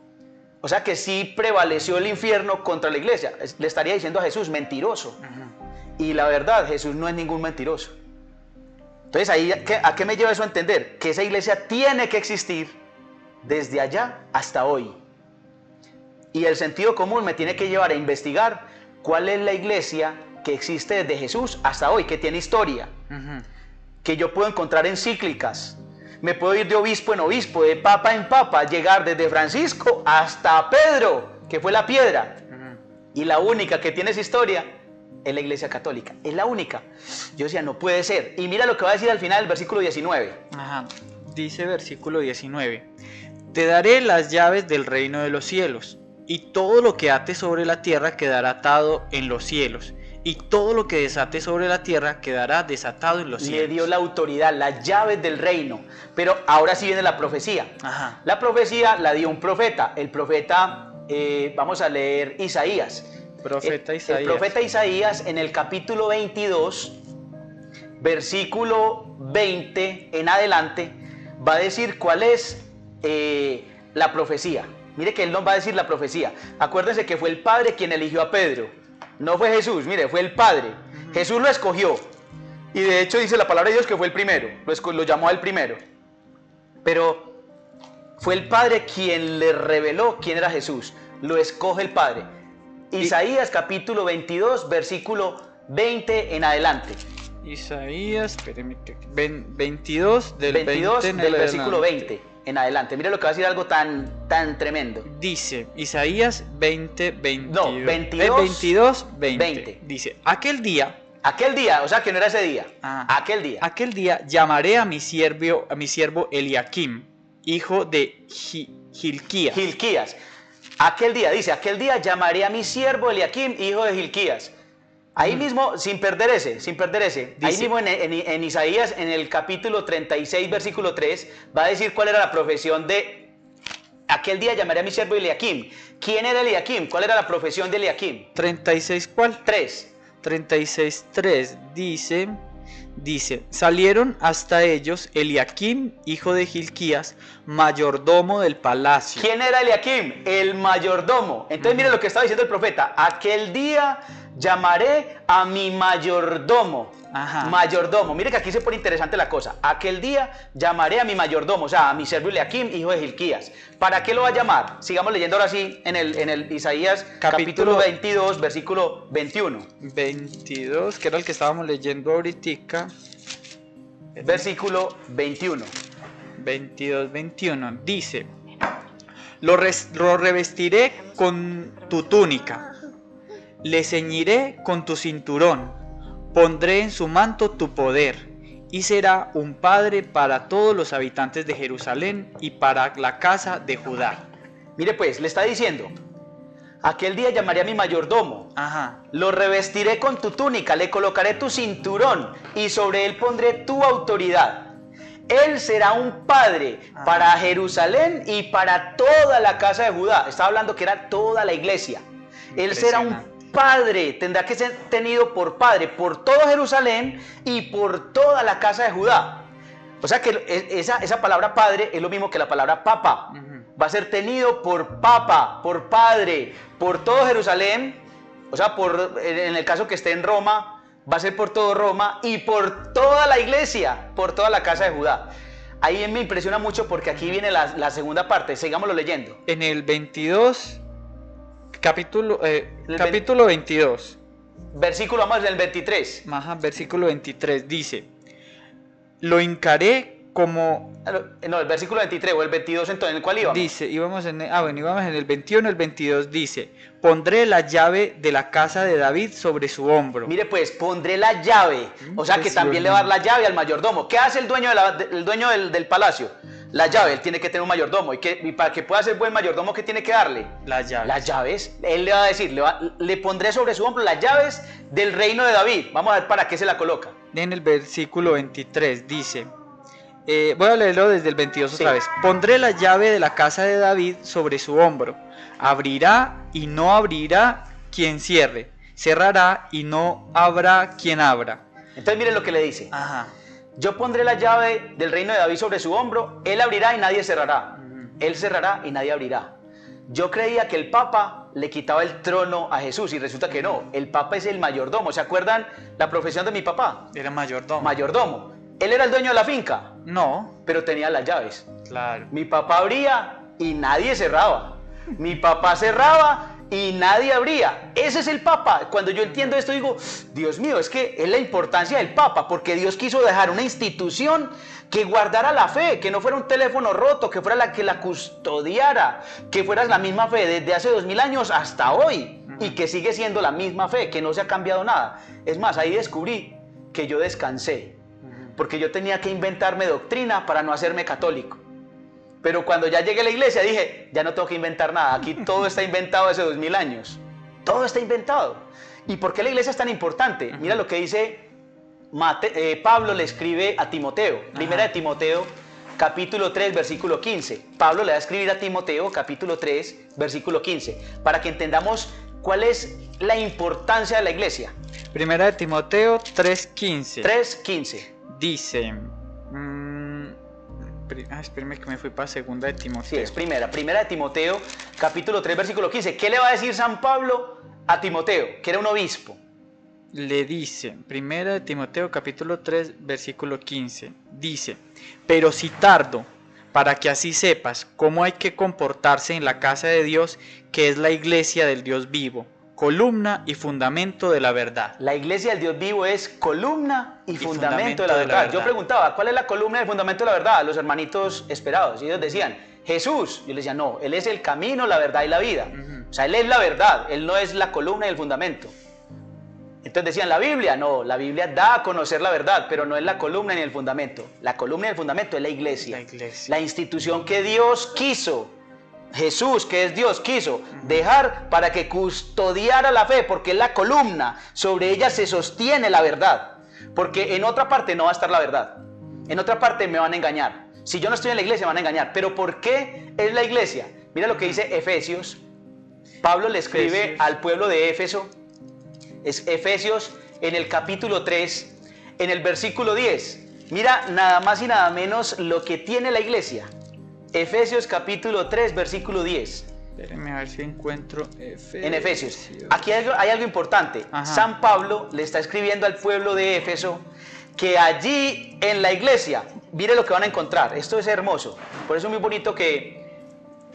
o sea que sí prevaleció el infierno contra la iglesia. Le estaría diciendo a Jesús, mentiroso. Y la verdad, Jesús no es ningún mentiroso. Entonces, ahí, ¿a qué me lleva eso a entender? Que esa iglesia tiene que existir desde allá hasta hoy. Y el sentido común me tiene que llevar a investigar cuál es la iglesia que existe desde Jesús hasta hoy, que tiene historia, que yo puedo encontrar encíclicas. Me puedo ir de obispo en obispo, de papa en papa, llegar desde Francisco hasta Pedro, que fue la piedra. Y la única que tiene esa historia es la iglesia católica, es la única. Yo decía, no puede ser. Y mira lo que va a decir al final del versículo 19. Dice versículo 19, te daré las llaves del reino de los cielos, y todo lo que ates sobre la tierra quedará atado en los cielos, y todo lo que desates sobre la tierra quedará desatado en los cielos. Le dio la autoridad, las llaves del reino. Pero ahora sí viene la profecía. La profecía la dio un profeta. El profeta, vamos a leer Isaías. El profeta Isaías en el capítulo 22, versículo 20 en adelante, va a decir cuál es la profecía. Mire que él nos va a decir la profecía. Acuérdense que fue el Padre quien eligió a Pedro. No fue Jesús, mire, fue el Padre. Jesús lo escogió. Y de hecho dice la palabra de Dios que fue el primero. Lo llamó a él primero. Pero fue el Padre quien le reveló quién era Jesús. Lo escoge el Padre. Isaías capítulo 22, versículo 20 en adelante. Isaías, espéreme, 22 del 22 20 del versículo 20 en adelante. Mire lo que va a decir, algo tan tremendo. Dice, Isaías 20, 22. No, 22, 20. Dice, aquel día, o sea que no era ese día. Aquel día llamaré a mi siervo Eliakim, hijo de Hilquías. Aquel día llamaré a mi siervo Eliakim, hijo de Hilquías. Ahí mismo, sin perder ese. Dice, ahí mismo en Isaías, en el capítulo 36, versículo 3, va a decir cuál era la profesión de aquel día llamaré a mi siervo Eliakim. ¿Quién era Eliakim? ¿Cuál era la profesión de Eliakim? 36, ¿cuál? 3. 36, 3, dice, salieron hasta ellos Eliakim, hijo de Hilquías, mayordomo del palacio. ¿Quién era Eliakim? El mayordomo. Entonces mire lo que estaba diciendo el profeta. Aquel día llamaré a mi mayordomo. Mayordomo. Mire que aquí se pone interesante la cosa. Aquel día llamaré a mi mayordomo, o sea, a mi siervo Eliakim, hijo de Hilquías. ¿Para qué lo va a llamar? Sigamos leyendo ahora sí en el Isaías capítulo 22, versículo 21. 22, que era el que estábamos leyendo ahorita. Versículo 21. 22, 21. Dice, lo revestiré con tu túnica, le ceñiré con tu cinturón, pondré en su manto tu poder, y será un padre para todos los habitantes de Jerusalén y para la casa de Judá. Mire pues, le está diciendo, aquel día llamaré a mi mayordomo, lo revestiré con tu túnica, le colocaré tu cinturón, y sobre él pondré tu autoridad. Él será un padre para Jerusalén y para toda la casa de Judá. Estaba hablando que era toda la iglesia. Él será un padre, tendrá que ser tenido por padre por todo Jerusalén y por toda la casa de Judá. O sea que esa palabra padre es lo mismo que la palabra papa. Va a ser tenido por papa, por padre, por todo Jerusalén. O sea, en el caso que esté en Roma, va a ser por todo Roma y por toda la iglesia, por toda la casa de Judá. Ahí me impresiona mucho porque aquí viene la segunda parte. Sigámoslo leyendo. En el 22... Capítulo 22. Versículo, vamos del 23. Versículo 23 dice, lo hincaré como... No, el versículo 23 o el 22, entonces, ¿en cuál íbamos? Dice, íbamos en el 21, el 22 dice, pondré la llave de la casa de David sobre su hombro. Mire pues, pondré la llave, o sea que también le va a dar la llave al mayordomo. ¿Qué hace el dueño, del palacio? La llave, él tiene que tener un mayordomo. Y para que pueda ser buen mayordomo, ¿qué tiene que darle? Las llaves. Las llaves. Él le va a decir, le pondré sobre su hombro las llaves del reino de David. Vamos a ver para qué se la coloca. En el versículo 23 dice, voy a leerlo desde el 22 otra vez. Pondré la llave de la casa de David sobre su hombro. Abrirá y no abrirá quien cierre. Cerrará y no habrá quien abra. Entonces miren lo que le dice. Yo pondré la llave del reino de David sobre su hombro, él abrirá y nadie cerrará, él cerrará y nadie abrirá. Yo creía que el Papa le quitaba el trono a Jesús y resulta que no, el Papa es el mayordomo. ¿Se acuerdan la profesión de mi papá? Era mayordomo. Mayordomo. ¿Él era el dueño de la finca? No. Pero tenía las llaves. Claro. Mi papá abría y nadie cerraba. Mi papá cerraba y nadie abría. Ese es el Papa. Cuando yo entiendo esto digo, Dios mío, es que es la importancia del Papa, porque Dios quiso dejar una institución que guardara la fe, que no fuera un teléfono roto, que fuera la que la custodiara, que fuera la misma fe desde hace 2000 años hasta hoy, y que sigue siendo la misma fe, que no se ha cambiado nada. Es más, ahí descubrí que yo descansé, porque yo tenía que inventarme doctrina para no hacerme católico. Pero cuando ya llegué a la iglesia dije, ya no tengo que inventar nada, aquí todo está inventado hace 2000 años. Todo está inventado. ¿Y por qué la iglesia es tan importante? Mira lo que dice Pablo, le escribe a Timoteo. Primera de Timoteo, capítulo 3, versículo 15. Pablo le va a escribir a Timoteo, capítulo 3, versículo 15, para que entendamos cuál es la importancia de la iglesia. Primera de Timoteo 3:15. 3:15. Dice... espérame que me fui para segunda de Timoteo. Sí, es primera de Timoteo, capítulo 3, versículo 15. ¿Qué le va a decir San Pablo a Timoteo, que era un obispo? Le dice, primera de Timoteo capítulo 3 versículo 15, dice, pero si tardo, para que así sepas cómo hay que comportarse en la casa de Dios, que es la iglesia del Dios vivo, columna y fundamento de la verdad. La iglesia del Dios vivo es columna y fundamento de la verdad. Yo preguntaba, ¿cuál es la columna y el fundamento de la verdad? Los hermanitos esperados, y ellos decían, Jesús. Yo les decía, no, Él es el camino, la verdad y la vida. O sea, Él es la verdad, Él no es la columna y el fundamento. Entonces decían, la Biblia, no, la Biblia da a conocer la verdad, pero no es la columna ni el fundamento. La columna y el fundamento es la iglesia. La institución que Dios quiso, Jesús, que es Dios, quiso dejar para que custodiara la fe, porque es la columna, sobre ella se sostiene la verdad. Porque en otra parte no va a estar la verdad, en otra parte me van a engañar. Si yo no estoy en la iglesia me van a engañar. ¿Pero por qué es la iglesia? Mira lo que dice Efesios. Pablo le escribe al pueblo de Éfeso. Es Efesios en el capítulo 3, en el versículo 10. Mira nada más y nada menos lo que tiene la iglesia. Efesios capítulo 3, versículo 10. Espérenme a ver si encuentro en Efesios. Aquí hay algo importante. San Pablo le está escribiendo al pueblo de Éfeso que allí en la iglesia, mire lo que van a encontrar. Esto es hermoso. Por eso es muy bonito que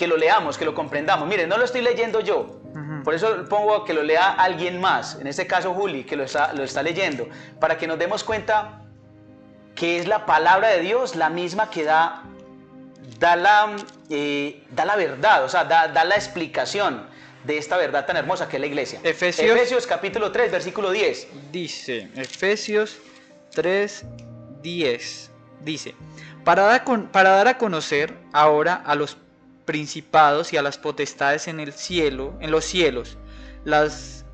lo leamos, que lo comprendamos. Mire, no lo estoy leyendo yo. Por eso pongo que lo lea alguien más, en este caso Juli, que lo está leyendo, para que nos demos cuenta que es la palabra de Dios la misma que da la verdad, o sea, da la explicación de esta verdad tan hermosa que es la iglesia. Efesios capítulo 3, versículo 10. Dice, Efesios 3, 10, dice, para dar a conocer ahora a los principados y a las potestades en el cielo, en los cielos, los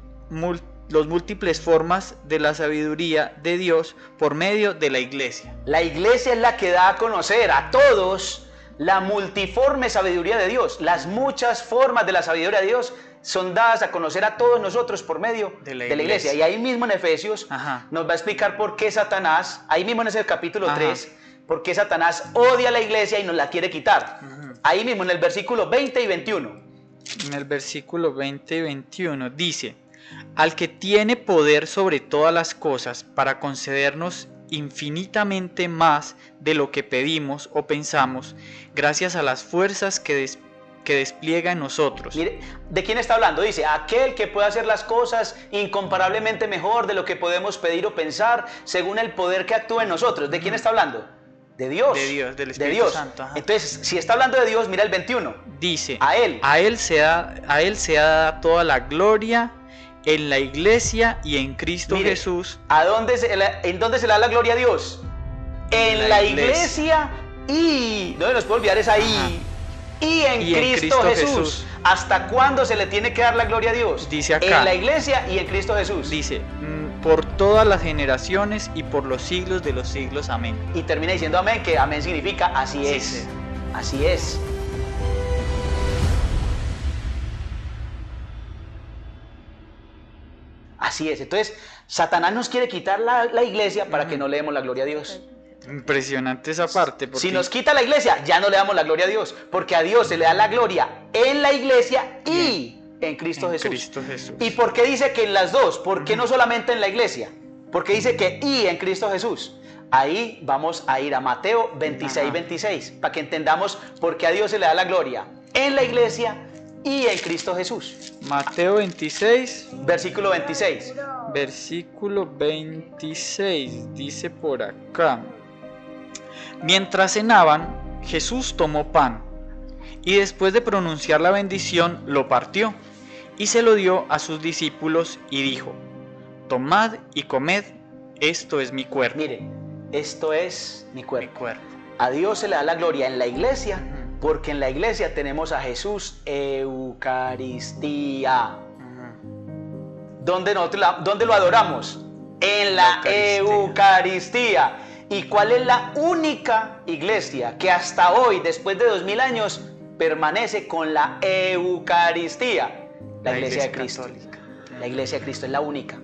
múltiples formas de la sabiduría de Dios por medio de la iglesia. La iglesia es la que da a conocer a todos la multiforme sabiduría de Dios. Las muchas formas de la sabiduría de Dios son dadas a conocer a todos nosotros por medio de la iglesia. Y ahí mismo en Efesios nos va a explicar por qué Satanás, ahí mismo en ese capítulo 3, por qué Satanás odia a la iglesia y nos la quiere quitar. Ahí mismo en el versículo 20 y 21. En el versículo 20 y 21 dice, al que tiene poder sobre todas las cosas para concedernos infinitamente más de lo que pedimos o pensamos, gracias a las fuerzas que despliega en nosotros. Mire, ¿de quién está hablando? Dice, aquel que puede hacer las cosas incomparablemente mejor de lo que podemos pedir o pensar, según el poder que actúa en nosotros. ¿De quién está hablando? De Dios. De Dios, del Espíritu Santo. Entonces, si está hablando de Dios, mira el 21. Dice, a él se da toda la gloria en la iglesia y en Cristo Jesús. ¿En dónde se le da la gloria a Dios? En la iglesia y... No nos puede olvidar esa I. Y en Cristo Jesús. ¿Hasta cuándo se le tiene que dar la gloria a Dios? Dice acá. En la iglesia y en Cristo Jesús. Dice, por todas las generaciones y por los siglos de los siglos. Amén. Y termina diciendo amén, que amén significa así es. Así es. Así es. Entonces, Satanás nos quiere quitar la iglesia para que no le demos la gloria a Dios. Impresionante esa parte. Si nos quita la iglesia, ya no le damos la gloria a Dios, porque a Dios se le da la gloria en la iglesia y en Cristo Jesús. ¿Y por qué dice que en las dos? ¿Por qué no solamente en la iglesia? Porque dice que y en Cristo Jesús. Ahí vamos a ir a Mateo 26, 26, para que entendamos por qué a Dios se le da la gloria en la iglesia y en Cristo Jesús. Mateo 26, versículo 26. Versículo 26, dice por acá. Mientras cenaban, Jesús tomó pan, y después de pronunciar la bendición, lo partió, y se lo dio a sus discípulos, y dijo, tomad y comed, esto es mi cuerpo. Mire, esto es mi cuerpo. A Dios se le da la gloria en la iglesia, porque en la iglesia tenemos a Jesús Eucaristía. ¿Dónde lo adoramos? En la Eucaristía. ¿Y cuál es la única iglesia que hasta hoy, después de 2000 años, permanece con la Eucaristía? La iglesia de Cristo. La iglesia de Cristo es la única.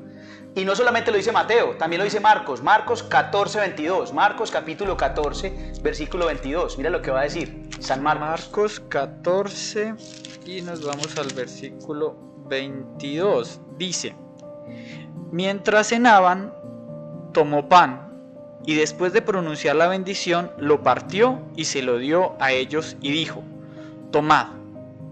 Y no solamente lo dice Mateo, también lo dice Marcos. Marcos 14, 22. Marcos capítulo 14, versículo 22. Mira lo que va a decir San Marcos. Marcos 14 y nos vamos al versículo 22. Dice: mientras cenaban, tomó pan y después de pronunciar la bendición, lo partió y se lo dio a ellos y dijo: tomad,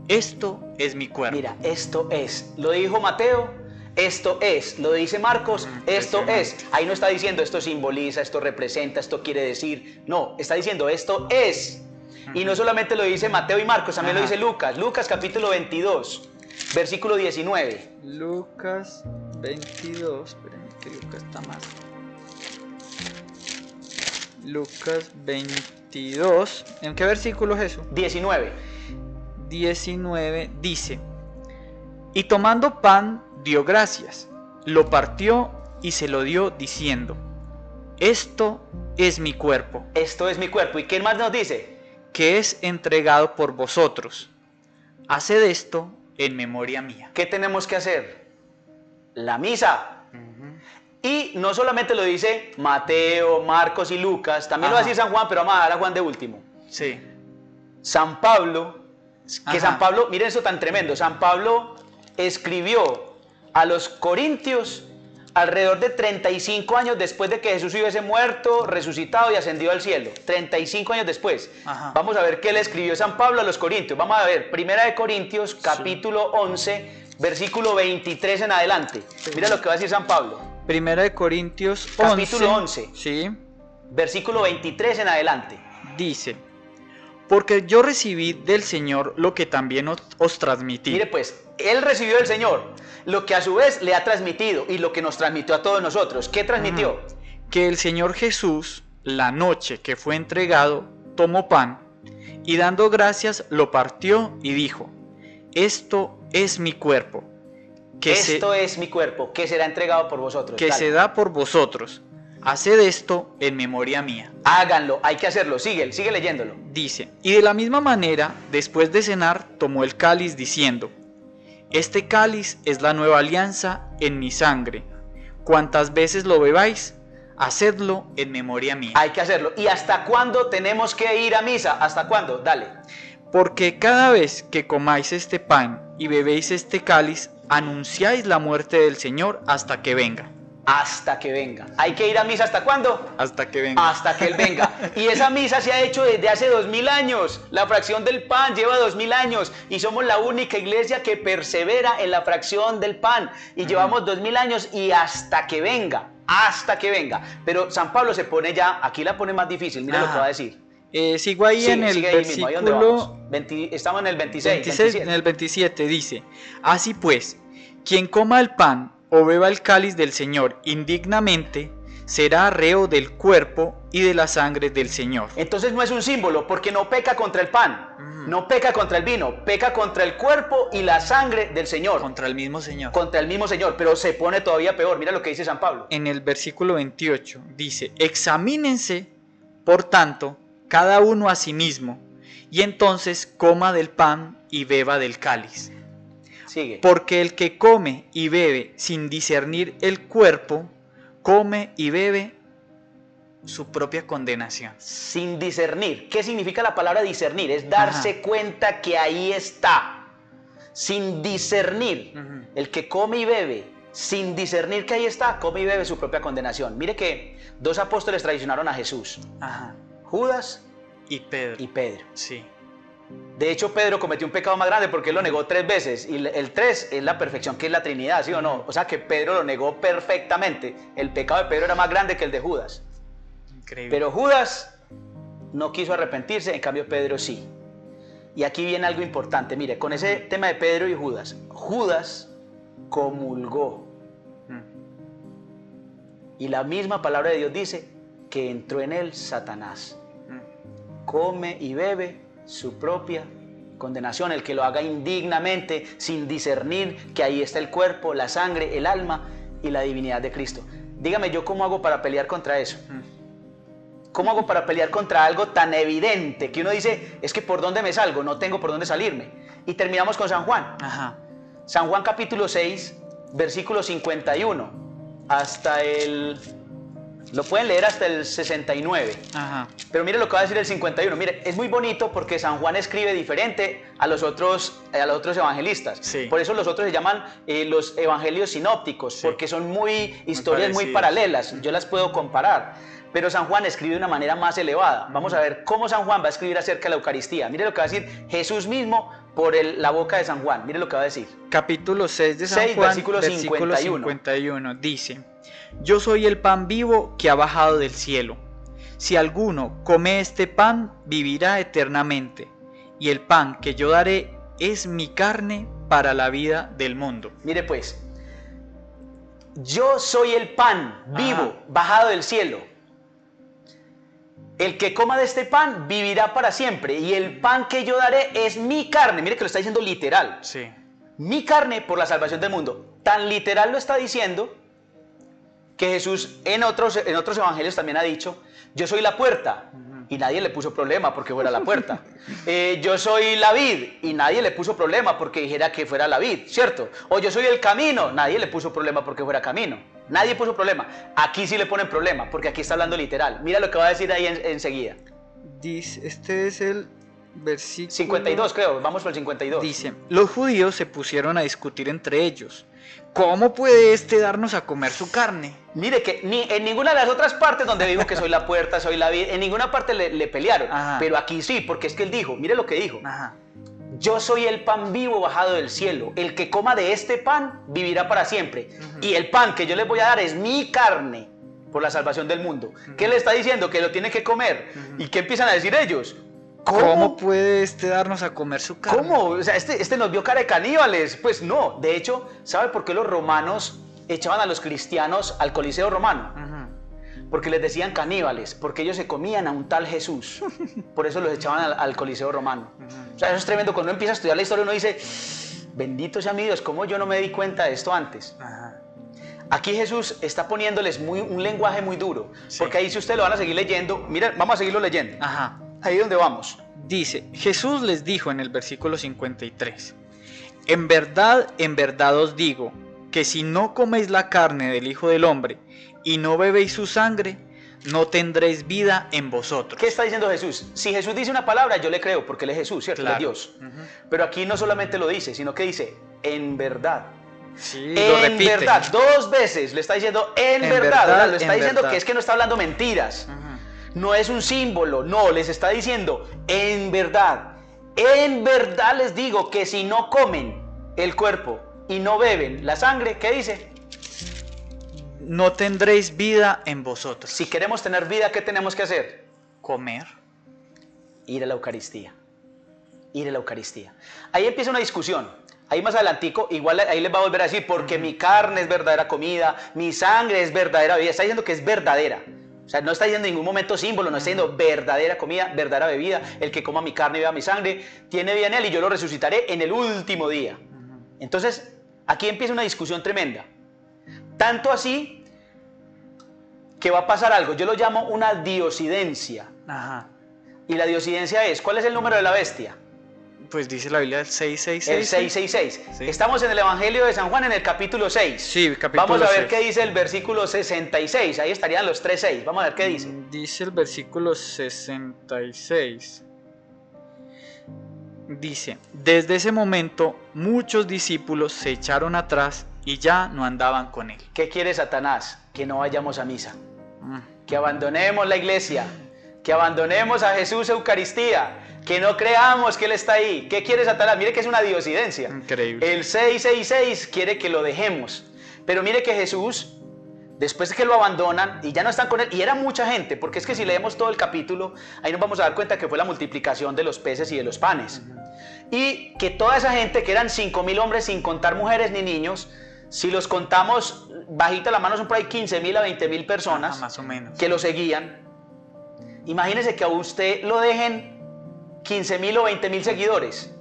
esto es mi cuerpo. Mira, esto es. Lo dijo Mateo. Esto es, lo dice Marcos, esto es. Ahí no está diciendo esto simboliza, esto representa, esto quiere decir. No, está diciendo esto es. Y no solamente lo dice Mateo y Marcos, también lo dice Lucas. Lucas capítulo 22, versículo 19. Lucas 22, espérenme que Lucas está mal. Lucas 22, ¿en qué versículo es eso? 19. 19 dice: y tomando pan, dio gracias, lo partió y se lo dio diciendo: esto es mi cuerpo. Esto es mi cuerpo. ¿Y qué más nos dice? Que es entregado por vosotros. Haced esto en memoria mía. ¿Qué tenemos que hacer? La misa. Y no solamente lo dice Mateo, Marcos y Lucas, también lo va a decir San Juan, pero vamos a dar a Juan de último. Sí. San Pablo, que San Pablo, miren eso tan tremendo, San Pablo escribió a los Corintios alrededor de 35 años después de que Jesús hubiese muerto, resucitado y ascendido al cielo. 35 años después. Vamos a ver qué le escribió San Pablo a los Corintios. Vamos a ver, Primera de Corintios, capítulo 11, versículo 23 en adelante. Mira lo que va a decir San Pablo. Primera de Corintios 11. Capítulo 11. Sí. Versículo 23 en adelante. Dice: porque yo recibí del Señor lo que también os transmití. Mire pues, él recibió del Señor lo que a su vez le ha transmitido y lo que nos transmitió a todos nosotros. ¿Qué transmitió? Que el Señor Jesús, la noche que fue entregado, tomó pan y dando gracias lo partió y dijo: esto es mi cuerpo. Esto es mi cuerpo, que será entregado por vosotros. Que se da por vosotros. Haced esto en memoria mía. Háganlo, hay que hacerlo. Sigue leyéndolo. Dice: y de la misma manera, después de cenar, tomó el cáliz diciendo: este cáliz es la nueva alianza en mi sangre. Cuantas veces lo bebáis, hacedlo en memoria mía. Hay que hacerlo. ¿Y hasta cuándo tenemos que ir a misa? ¿Hasta cuándo? Dale. Porque cada vez que comáis este pan y bebéis este cáliz, anunciáis la muerte del Señor hasta que venga. Hasta que venga. ¿Hay que ir a misa hasta cuándo? Hasta que venga. Hasta que Él venga. Y esa misa se ha hecho desde hace 2000 años. La fracción del pan lleva 2000 años. Y somos la única iglesia que persevera en la fracción del pan. Y llevamos 2000 años y hasta que venga. Hasta que venga. Pero San Pablo se pone ya, aquí la pone más difícil. Mira lo que va a decir. Sigo ahí en el versículo. Estamos en el 26. 27. En el 27 dice: así pues, quien coma el pan o beba el cáliz del Señor indignamente, será reo del cuerpo y de la sangre del Señor. Entonces no es un símbolo, porque no peca contra el pan, no peca contra el vino, peca contra el cuerpo y la sangre del Señor. Contra el mismo Señor. Contra el mismo Señor, pero se pone todavía peor. Mira lo que dice San Pablo. En el versículo 28 dice: examínense, por tanto, cada uno a sí mismo, y entonces coma del pan y beba del cáliz. Sigue. Porque el que come y bebe sin discernir el cuerpo, come y bebe su propia condenación. Sin discernir. ¿Qué significa la palabra discernir? Es darse cuenta que ahí está. Sin discernir. El que come y bebe sin discernir que ahí está, come y bebe su propia condenación. Mire que dos apóstoles traicionaron a Jesús. Judas y Pedro. Sí. De hecho, Pedro cometió un pecado más grande porque él lo negó 3 veces. Y el 3 es la perfección, que es la Trinidad, ¿sí o no? O sea que Pedro lo negó perfectamente. El pecado de Pedro era más grande que el de Judas. Increíble. Pero Judas no quiso arrepentirse, en cambio Pedro sí. Y aquí viene algo importante. Mire, con ese tema de Pedro y Judas. Judas comulgó. Y la misma palabra de Dios dice que entró en él Satanás. Come y bebe su propia condenación, el que lo haga indignamente, sin discernir que ahí está el cuerpo, la sangre, el alma y la divinidad de Cristo. Dígame, ¿yo cómo hago para pelear contra eso? ¿Cómo hago para pelear contra algo tan evidente que uno dice, es que por dónde me salgo? No tengo por dónde salirme. Y terminamos con San Juan. San Juan capítulo 6, versículo 51. hasta el... Lo pueden leer hasta el 69. Ajá. Pero mire lo que va a decir el 51. Mire, es muy bonito porque San Juan escribe diferente a los otros evangelistas. Sí. Por eso los otros se llaman los evangelios sinópticos, Sí. porque son historias muy parecidas. paralelas. Yo las puedo comparar. Pero San Juan escribe de una manera más elevada. Vamos a ver cómo San Juan va a escribir acerca de la Eucaristía. Mire lo que va a decir Jesús mismo por la boca de San Juan. Mire lo que va a decir. Capítulo 6 de San 6, Juan, versículo 51, dice: Yo soy el pan vivo que ha bajado del cielo. Si alguno come este pan, vivirá eternamente. Y el pan que yo daré es mi carne para la vida del mundo. Mire pues, yo soy el pan vivo, Ajá. bajado del cielo. El que coma de este pan vivirá para siempre, y el pan que yo daré es mi carne. Mire que lo está diciendo literal. Sí. Mi carne por la salvación del mundo. Tan literal lo está diciendo que Jesús en otros evangelios también ha dicho: yo soy la puerta. Y nadie le puso problema porque fuera la puerta. Yo soy la vid, y nadie le puso problema porque dijera que fuera la vid, ¿cierto? O yo soy el camino, nadie le puso problema porque fuera camino. Nadie puso problema. Aquí sí le ponen problema porque aquí está hablando literal. Mira lo que va a decir ahí enseguida. Dice, este es el versículo 52 creo, vamos por el 52. Dice: Los judíos se pusieron a discutir entre ellos. ¿Cómo puede este darnos a comer su carne? Mire que en ninguna de las otras partes donde digo que soy la puerta, soy la vid, en ninguna parte le pelearon. Ajá. Pero aquí sí, porque es que él dijo, mire lo que dijo. Ajá. Yo soy el pan vivo bajado del cielo. El que coma de este pan vivirá para siempre. Y el pan que yo les voy a dar es mi carne por la salvación del mundo. ¿Qué le está diciendo? Que lo tiene que comer. ¿Y qué empiezan a decir ellos? ¿Cómo puede este darnos a comer su carne? ¿Cómo? O sea, este nos vio cara de caníbales. Pues no. De hecho, ¿sabe por qué los romanos echaban a los cristianos al Coliseo romano? Ajá. Porque les decían caníbales, porque ellos se comían a un tal Jesús. Por eso los echaban al Coliseo romano. O sea, eso es tremendo. Cuando uno empieza a estudiar la historia, uno dice: bendito sea mi Dios, ¿cómo yo no me di cuenta de esto antes? Ajá. Aquí Jesús está poniéndoles un lenguaje muy duro. Sí. Porque ahí si ustedes lo van a seguir leyendo, miren, vamos a seguirlo leyendo. Ajá. Ahí es donde vamos. Dice: Jesús les dijo en el versículo 53: en verdad os digo, que si no coméis la carne del Hijo del Hombre y no bebéis su sangre, no tendréis vida en vosotros. ¿Qué está diciendo Jesús? Si Jesús dice una palabra, yo le creo, porque él es Jesús, ¿cierto? Claro. Él es Dios. Ujú. Pero aquí no solamente lo dice, sino que dice: en verdad. Sí, lo En repite. verdad, 2 veces le está diciendo en verdad, verdad, ¿verdad? Lo está en diciendo verdad. que es que no está hablando mentiras. Ujú. No es un símbolo, no, les está diciendo en verdad les digo que si no comen el cuerpo y no beben la sangre, ¿qué dice? No tendréis vida en vosotros. Si queremos tener vida, ¿qué tenemos que hacer? Comer. Ir a la Eucaristía. Ir a la Eucaristía. Ahí empieza una discusión. Ahí más adelantico, igual ahí les va a volver a decir: porque mi carne es verdadera comida, mi sangre es verdadera bebida. Está diciendo que es verdadera. O sea, no está diciendo en ningún momento símbolo, no está diciendo verdadera comida, verdadera bebida. El que coma mi carne y beba mi sangre tiene vida en él, y yo lo resucitaré en el último día. Entonces, aquí empieza una discusión tremenda. Tanto así que va a pasar algo. Yo lo llamo una diosidencia. Ajá. Y la diosidencia es: ¿cuál es el número de la bestia? Pues dice la Biblia el 666. El 666. Sí. Estamos en el Evangelio de San Juan, en el capítulo 6. Sí, capítulo Vamos a ver 6. qué dice el versículo 66. Ahí estarían los 3:6. Vamos a ver qué dice. Dice el versículo 66. Dice: desde ese momento muchos discípulos se echaron atrás y ya no andaban con él. ¿Qué quiere Satanás? Que no vayamos a misa. Mm. Que abandonemos la iglesia. Que abandonemos a Jesús Eucaristía. Que no creamos que Él está ahí. ¿Qué quiere Satanás? Mire que es una diosidencia. Increíble. El 666 quiere que lo dejemos. Pero mire que Jesús, después de que lo abandonan y ya no están con Él, y era mucha gente, porque es que si leemos todo el capítulo, ahí nos vamos a dar cuenta que fue la multiplicación de los peces y de los panes. Y que toda esa gente, que eran 5.000 hombres sin contar mujeres ni niños, si los contamos bajita la mano, son por ahí 15.000 a 20.000 personas. Ajá, más o menos. Que lo seguían. Imagínese que a usted lo dejen 15.000 o 20.000 seguidores.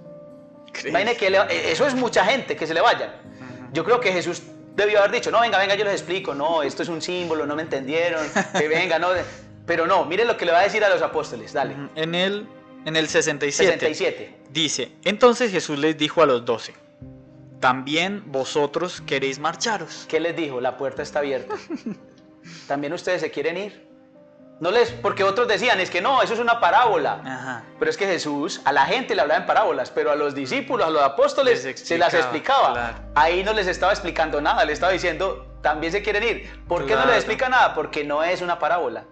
Imagínese que eso es mucha gente, que se le vayan. Yo creo que Jesús debió haber dicho: no, venga, yo les explico, no, esto es un símbolo, no me entendieron, que venga, no. Pero no, miren lo que le va a decir a los apóstoles, dale. En el 67. 67. Dice: entonces Jesús les dijo a los 12: ¿también vosotros queréis marcharos? ¿Qué les dijo? La puerta está abierta. ¿También ustedes se quieren ir? Porque otros decían, es que no, eso es una parábola. Ajá. Pero es que Jesús a la gente le hablaba en parábolas, pero a los discípulos, a los apóstoles, se las explicaba. Claro. Ahí no les estaba explicando nada, le estaba diciendo, también se quieren ir. ¿Por qué no Claro. les explica nada? Porque no es una parábola.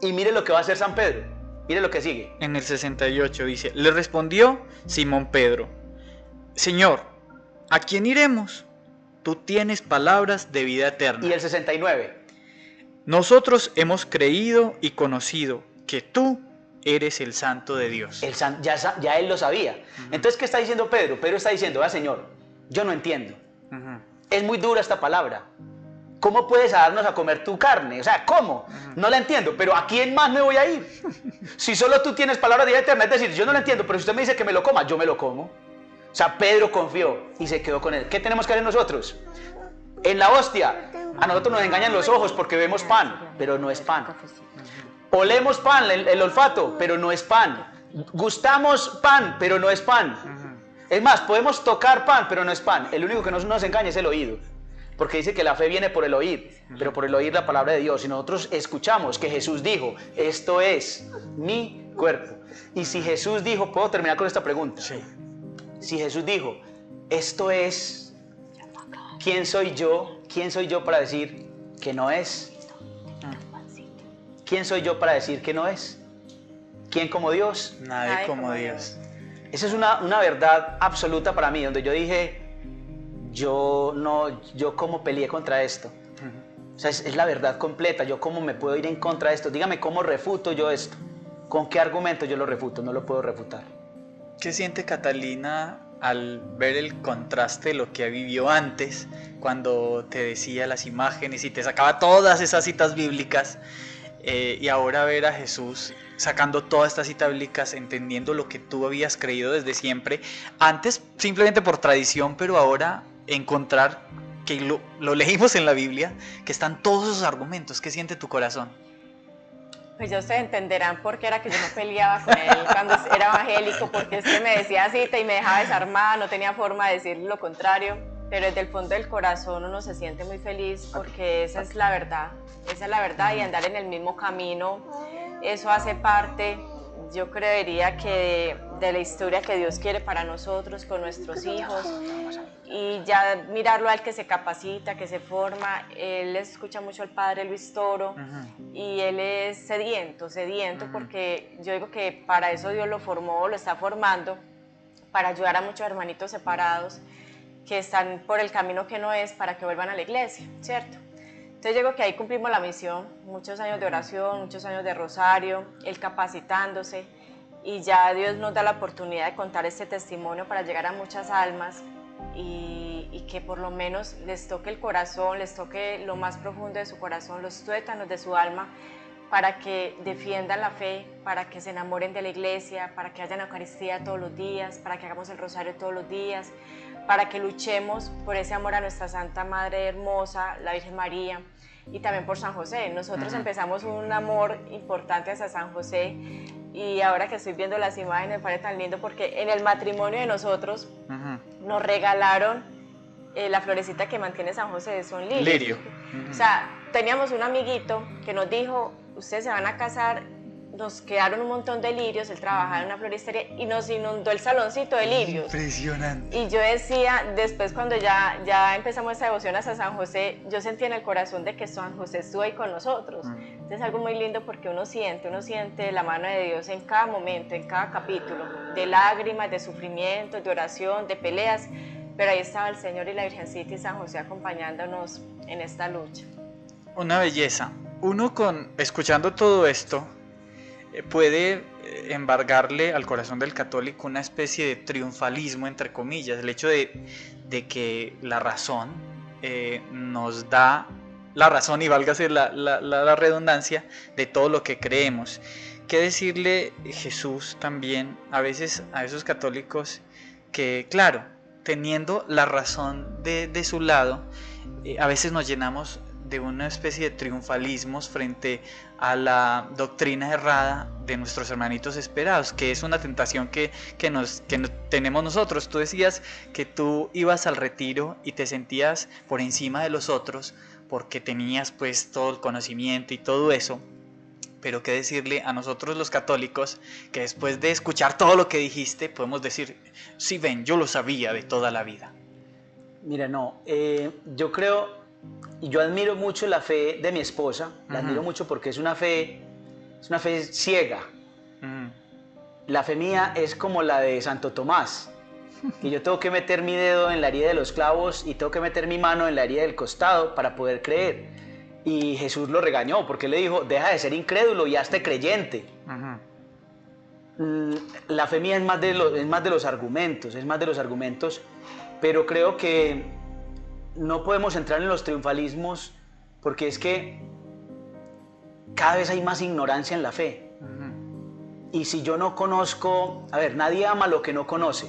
Y mire lo que va a hacer San Pedro, mire lo que sigue. En el 68 dice, le respondió Simón Pedro, Señor, ¿a quién iremos? Tú tienes palabras de vida eterna. Y el 69. Nosotros hemos creído y conocido que tú eres el Santo de Dios. Ya él lo sabía. Entonces, ¿qué está diciendo Pedro? Pedro está diciendo, Señor, yo no entiendo. Es muy dura esta palabra. ¿Cómo puedes darnos a comer tu carne? O sea, ¿cómo? No la entiendo, pero ¿a quién más me voy a ir? Si solo tú tienes palabras de vida eterna, es decir, yo no la entiendo, pero si usted me dice que me lo coma, yo me lo como. O sea, Pedro confió y se quedó con él. ¿Qué tenemos que hacer nosotros? En la hostia, a nosotros nos engañan los ojos porque vemos pan, pero no es pan. Olemos pan, el olfato, pero no es pan. Gustamos pan, pero no es pan. Es más, podemos tocar pan, pero no es pan. El único que nos engaña es el oído. Porque dice que la fe viene por el oír, pero por el oír la palabra de Dios. Y nosotros escuchamos que Jesús dijo, esto es mi cuerpo. Y si Jesús dijo, ¿puedo terminar con esta pregunta? Sí. Si Jesús dijo, esto es, ¿quién soy yo? ¿Quién soy yo para decir que no es? ¿Quién soy yo para decir que no es? ¿Quién como Dios? Nadie como Dios. Esa es una verdad absoluta para mí, donde yo dije, yo cómo peleé contra esto. O sea, es la verdad completa, yo cómo me puedo ir en contra de esto. Dígame cómo refuto yo esto. ¿Con qué argumento yo lo refuto? No lo puedo refutar. ¿Qué siente Catalina al ver el contraste de lo que vivió antes, cuando te decía las imágenes y te sacaba todas esas citas bíblicas, y ahora ver a Jesús sacando todas estas citas bíblicas, entendiendo lo que tú habías creído desde siempre, antes simplemente por tradición, pero ahora encontrar que lo leímos en la Biblia, que están todos esos argumentos? ¿Qué siente tu corazón? Pues ya ustedes entenderán por qué era que yo no peleaba con él cuando era evangélico, porque es que me decía cita y me dejaba desarmada, no tenía forma de decir lo contrario, pero desde el fondo del corazón uno se siente muy feliz porque esa es la verdad y andar en el mismo camino, eso hace parte, yo creería que de la historia que Dios quiere para nosotros, con nuestros hijos, y ya mirarlo al que se capacita, que se forma. Él escucha mucho al padre Luis Toro y él es sediento porque yo digo que para eso Dios lo formó, lo está formando, para ayudar a muchos hermanitos separados que están por el camino que no es, para que vuelvan a la iglesia, ¿cierto? Entonces yo digo que ahí cumplimos la misión, muchos años de oración, muchos años de rosario, él capacitándose, y ya Dios nos da la oportunidad de contar este testimonio para llegar a muchas almas y que por lo menos les toque el corazón, les toque lo más profundo de su corazón, los tuétanos de su alma, para que defiendan la fe, para que se enamoren de la iglesia, para que haya Eucaristía todos los días, para que hagamos el rosario todos los días, para que luchemos por ese amor a nuestra Santa Madre Hermosa, la Virgen María, y también por San José. Nosotros empezamos un amor importante hacia San José, y ahora que estoy viendo las imágenes me parece tan lindo porque en el matrimonio de nosotros nos regalaron la florecita que mantiene San José, son lirios. Lirio. O sea, teníamos un amiguito que nos dijo, ustedes se van a casar, nos quedaron un montón de lirios, él trabajaba en una floristería y nos inundó el saloncito de lirios. Impresionante. Y yo decía, después cuando ya empezamos esta devoción hacia San José, yo sentía en el corazón de que San José estuvo ahí con nosotros. Entonces es algo muy lindo porque uno siente la mano de Dios en cada momento, en cada capítulo, de lágrimas, de sufrimientos, de oración, de peleas, pero ahí estaba el Señor y la Virgencita y San José acompañándonos en esta lucha. Una belleza. Uno escuchando todo esto, puede embargarle al corazón del católico una especie de triunfalismo, entre comillas, el hecho de que la razón nos da la razón, y válgase la redundancia, de todo lo que creemos. ¿Qué decirle Jesús también a veces a esos católicos que, claro, teniendo la razón de su lado, a veces nos llenamos de una especie de triunfalismos frente a la doctrina errada de nuestros hermanitos esperados, que es una tentación que tenemos nosotros. Tú decías que tú ibas al retiro y te sentías por encima de los otros porque tenías pues todo el conocimiento y todo eso. Pero qué decirle a nosotros los católicos, que después de escuchar todo lo que dijiste, podemos decir, sí, ven, yo lo sabía de toda la vida. Mira, no, yo creo, y yo admiro mucho la fe de mi esposa, la admiro mucho porque es una fe ciega. La fe mía es como la de Santo Tomás, que yo tengo que meter mi dedo en la herida de los clavos y tengo que meter mi mano en la herida del costado para poder creer. Y Jesús lo regañó porque le dijo, deja de ser incrédulo y hazte creyente. La fe mía es más de los argumentos, pero creo que no podemos entrar en los triunfalismos porque es que cada vez hay más ignorancia en la fe. Y si yo no conozco, nadie ama lo que no conoce.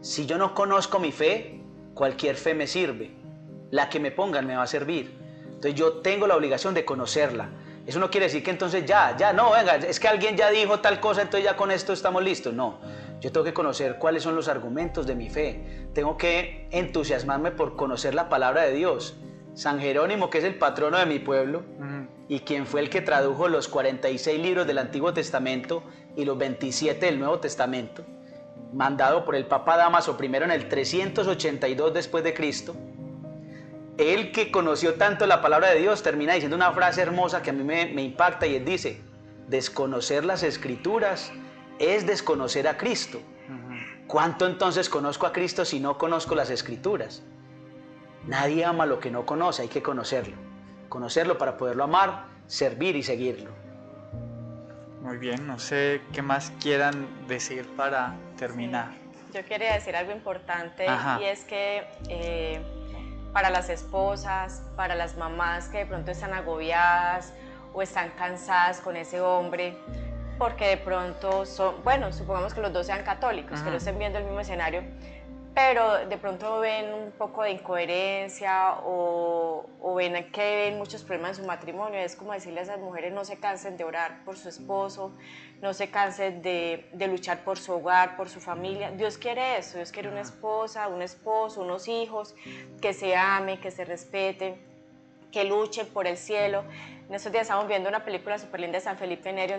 Si yo no conozco mi fe, cualquier fe me sirve. La que me pongan me va a servir. Entonces yo tengo la obligación de conocerla. Eso no quiere decir que entonces es que alguien ya dijo tal cosa, entonces ya con esto estamos listos. No, yo tengo que conocer cuáles son los argumentos de mi fe. Tengo que entusiasmarme por conocer la palabra de Dios. San Jerónimo, que es el patrono de mi pueblo, y quien fue el que tradujo los 46 libros del Antiguo Testamento y los 27 del Nuevo Testamento, mandado por el Papa Dámaso I en el 382 después de Cristo. Él, que conoció tanto la palabra de Dios, termina diciendo una frase hermosa que a mí me impacta, y él dice: desconocer las Escrituras es desconocer a Cristo. ¿Cuánto entonces conozco a Cristo si no conozco las Escrituras? Nadie ama lo que no conoce, hay que conocerlo para poderlo amar, servir y seguirlo. Muy bien, no sé qué más quieran decir para terminar. Sí, yo quería decir algo importante. Y es que para las esposas, para las mamás que de pronto están agobiadas o están cansadas con ese hombre, porque de pronto supongamos que los dos sean católicos, que no estén viendo el mismo escenario, pero de pronto ven un poco de incoherencia o ven que ven muchos problemas en su matrimonio. Es como decirle a esas mujeres: no se cansen de orar por su esposo, no se cansen de luchar por su hogar, por su familia. Dios quiere eso, Dios quiere una esposa, un esposo, unos hijos que se amen, que se respeten, que luchen por el cielo. En estos días estamos viendo una película súper linda de San Felipe Neri,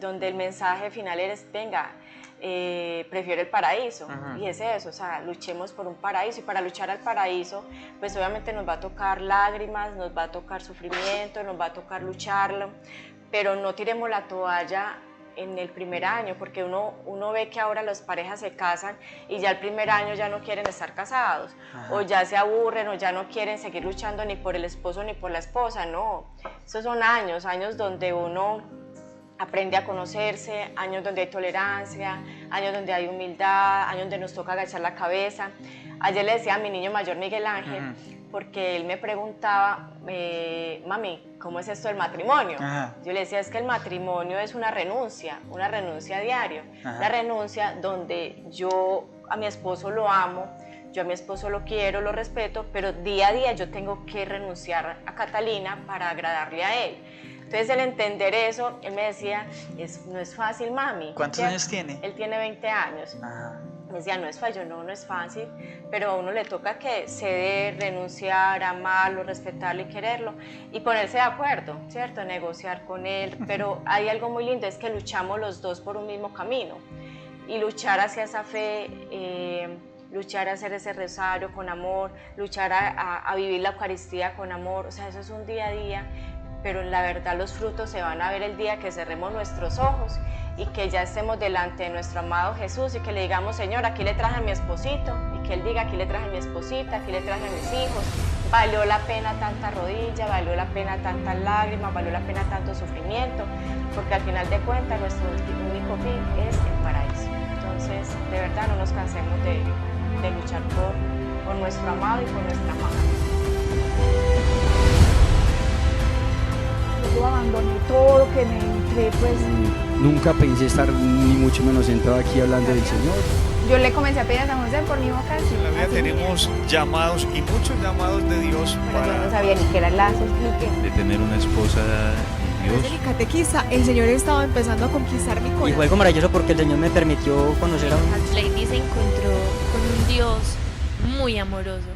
donde el mensaje final es: venga, prefiero el paraíso. Y es eso, o sea, luchemos por un paraíso, y para luchar al paraíso, pues obviamente nos va a tocar lágrimas, nos va a tocar sufrimiento, nos va a tocar lucharlo, pero no tiremos la toalla en el primer año, porque uno ve que ahora las parejas se casan y ya el primer año ya no quieren estar casados, o ya se aburren, o ya no quieren seguir luchando ni por el esposo ni por la esposa. No, esos son años donde uno aprende a conocerse, años donde hay tolerancia, años donde hay humildad, años donde nos toca agachar la cabeza. Ayer le decía a mi niño mayor, Miguel Ángel, porque él me preguntaba: mami, ¿cómo es esto del matrimonio? Yo le decía: es que el matrimonio es una renuncia a diario, una renuncia donde yo a mi esposo lo amo, yo a mi esposo lo quiero, lo respeto, pero día a día yo tengo que renunciar a Catalina para agradarle a él. Entonces, el entender eso, él me decía: no es fácil, mami. ¿Cuántos años tiene? Él tiene 20 años. Me decía: no es fácil. No es fácil, pero a uno le toca que ceder, renunciar, amarlo, respetarlo y quererlo, y ponerse de acuerdo, ¿cierto? Negociar con él. Pero hay algo muy lindo, es que luchamos los dos por un mismo camino, y luchar hacia esa fe, luchar a hacer ese rosario con amor, luchar a vivir la Eucaristía con amor. O sea, eso es un día a día, pero la verdad los frutos se van a ver el día que cerremos nuestros ojos y que ya estemos delante de nuestro amado Jesús y que le digamos: Señor, aquí le traje a mi esposito, y que Él diga: aquí le traje a mi esposita, aquí le traje a mis hijos. Valió la pena tanta rodilla, valió la pena tantas lágrimas, valió la pena tanto sufrimiento, porque al final de cuentas nuestro único fin es el paraíso. Entonces, de verdad, no nos cansemos de luchar por nuestro amado y por nuestra amada. Yo abandoné todo lo que me entré, pues. Nunca pensé estar ni mucho menos sentado aquí hablando del Señor. Yo le comencé a pedir a San José por mi vocación. En la vida así tenemos llamados y muchos llamados de Dios Pero yo no para... sabía ni qué era el lazo, ni qué. de tener una esposa de Desde Dios. mi catequista, el Señor estaba empezando a conquistar mi Y corazón. fue algo maravilloso porque el Señor me permitió conocer a un... Lady se encontró con un Dios muy amoroso.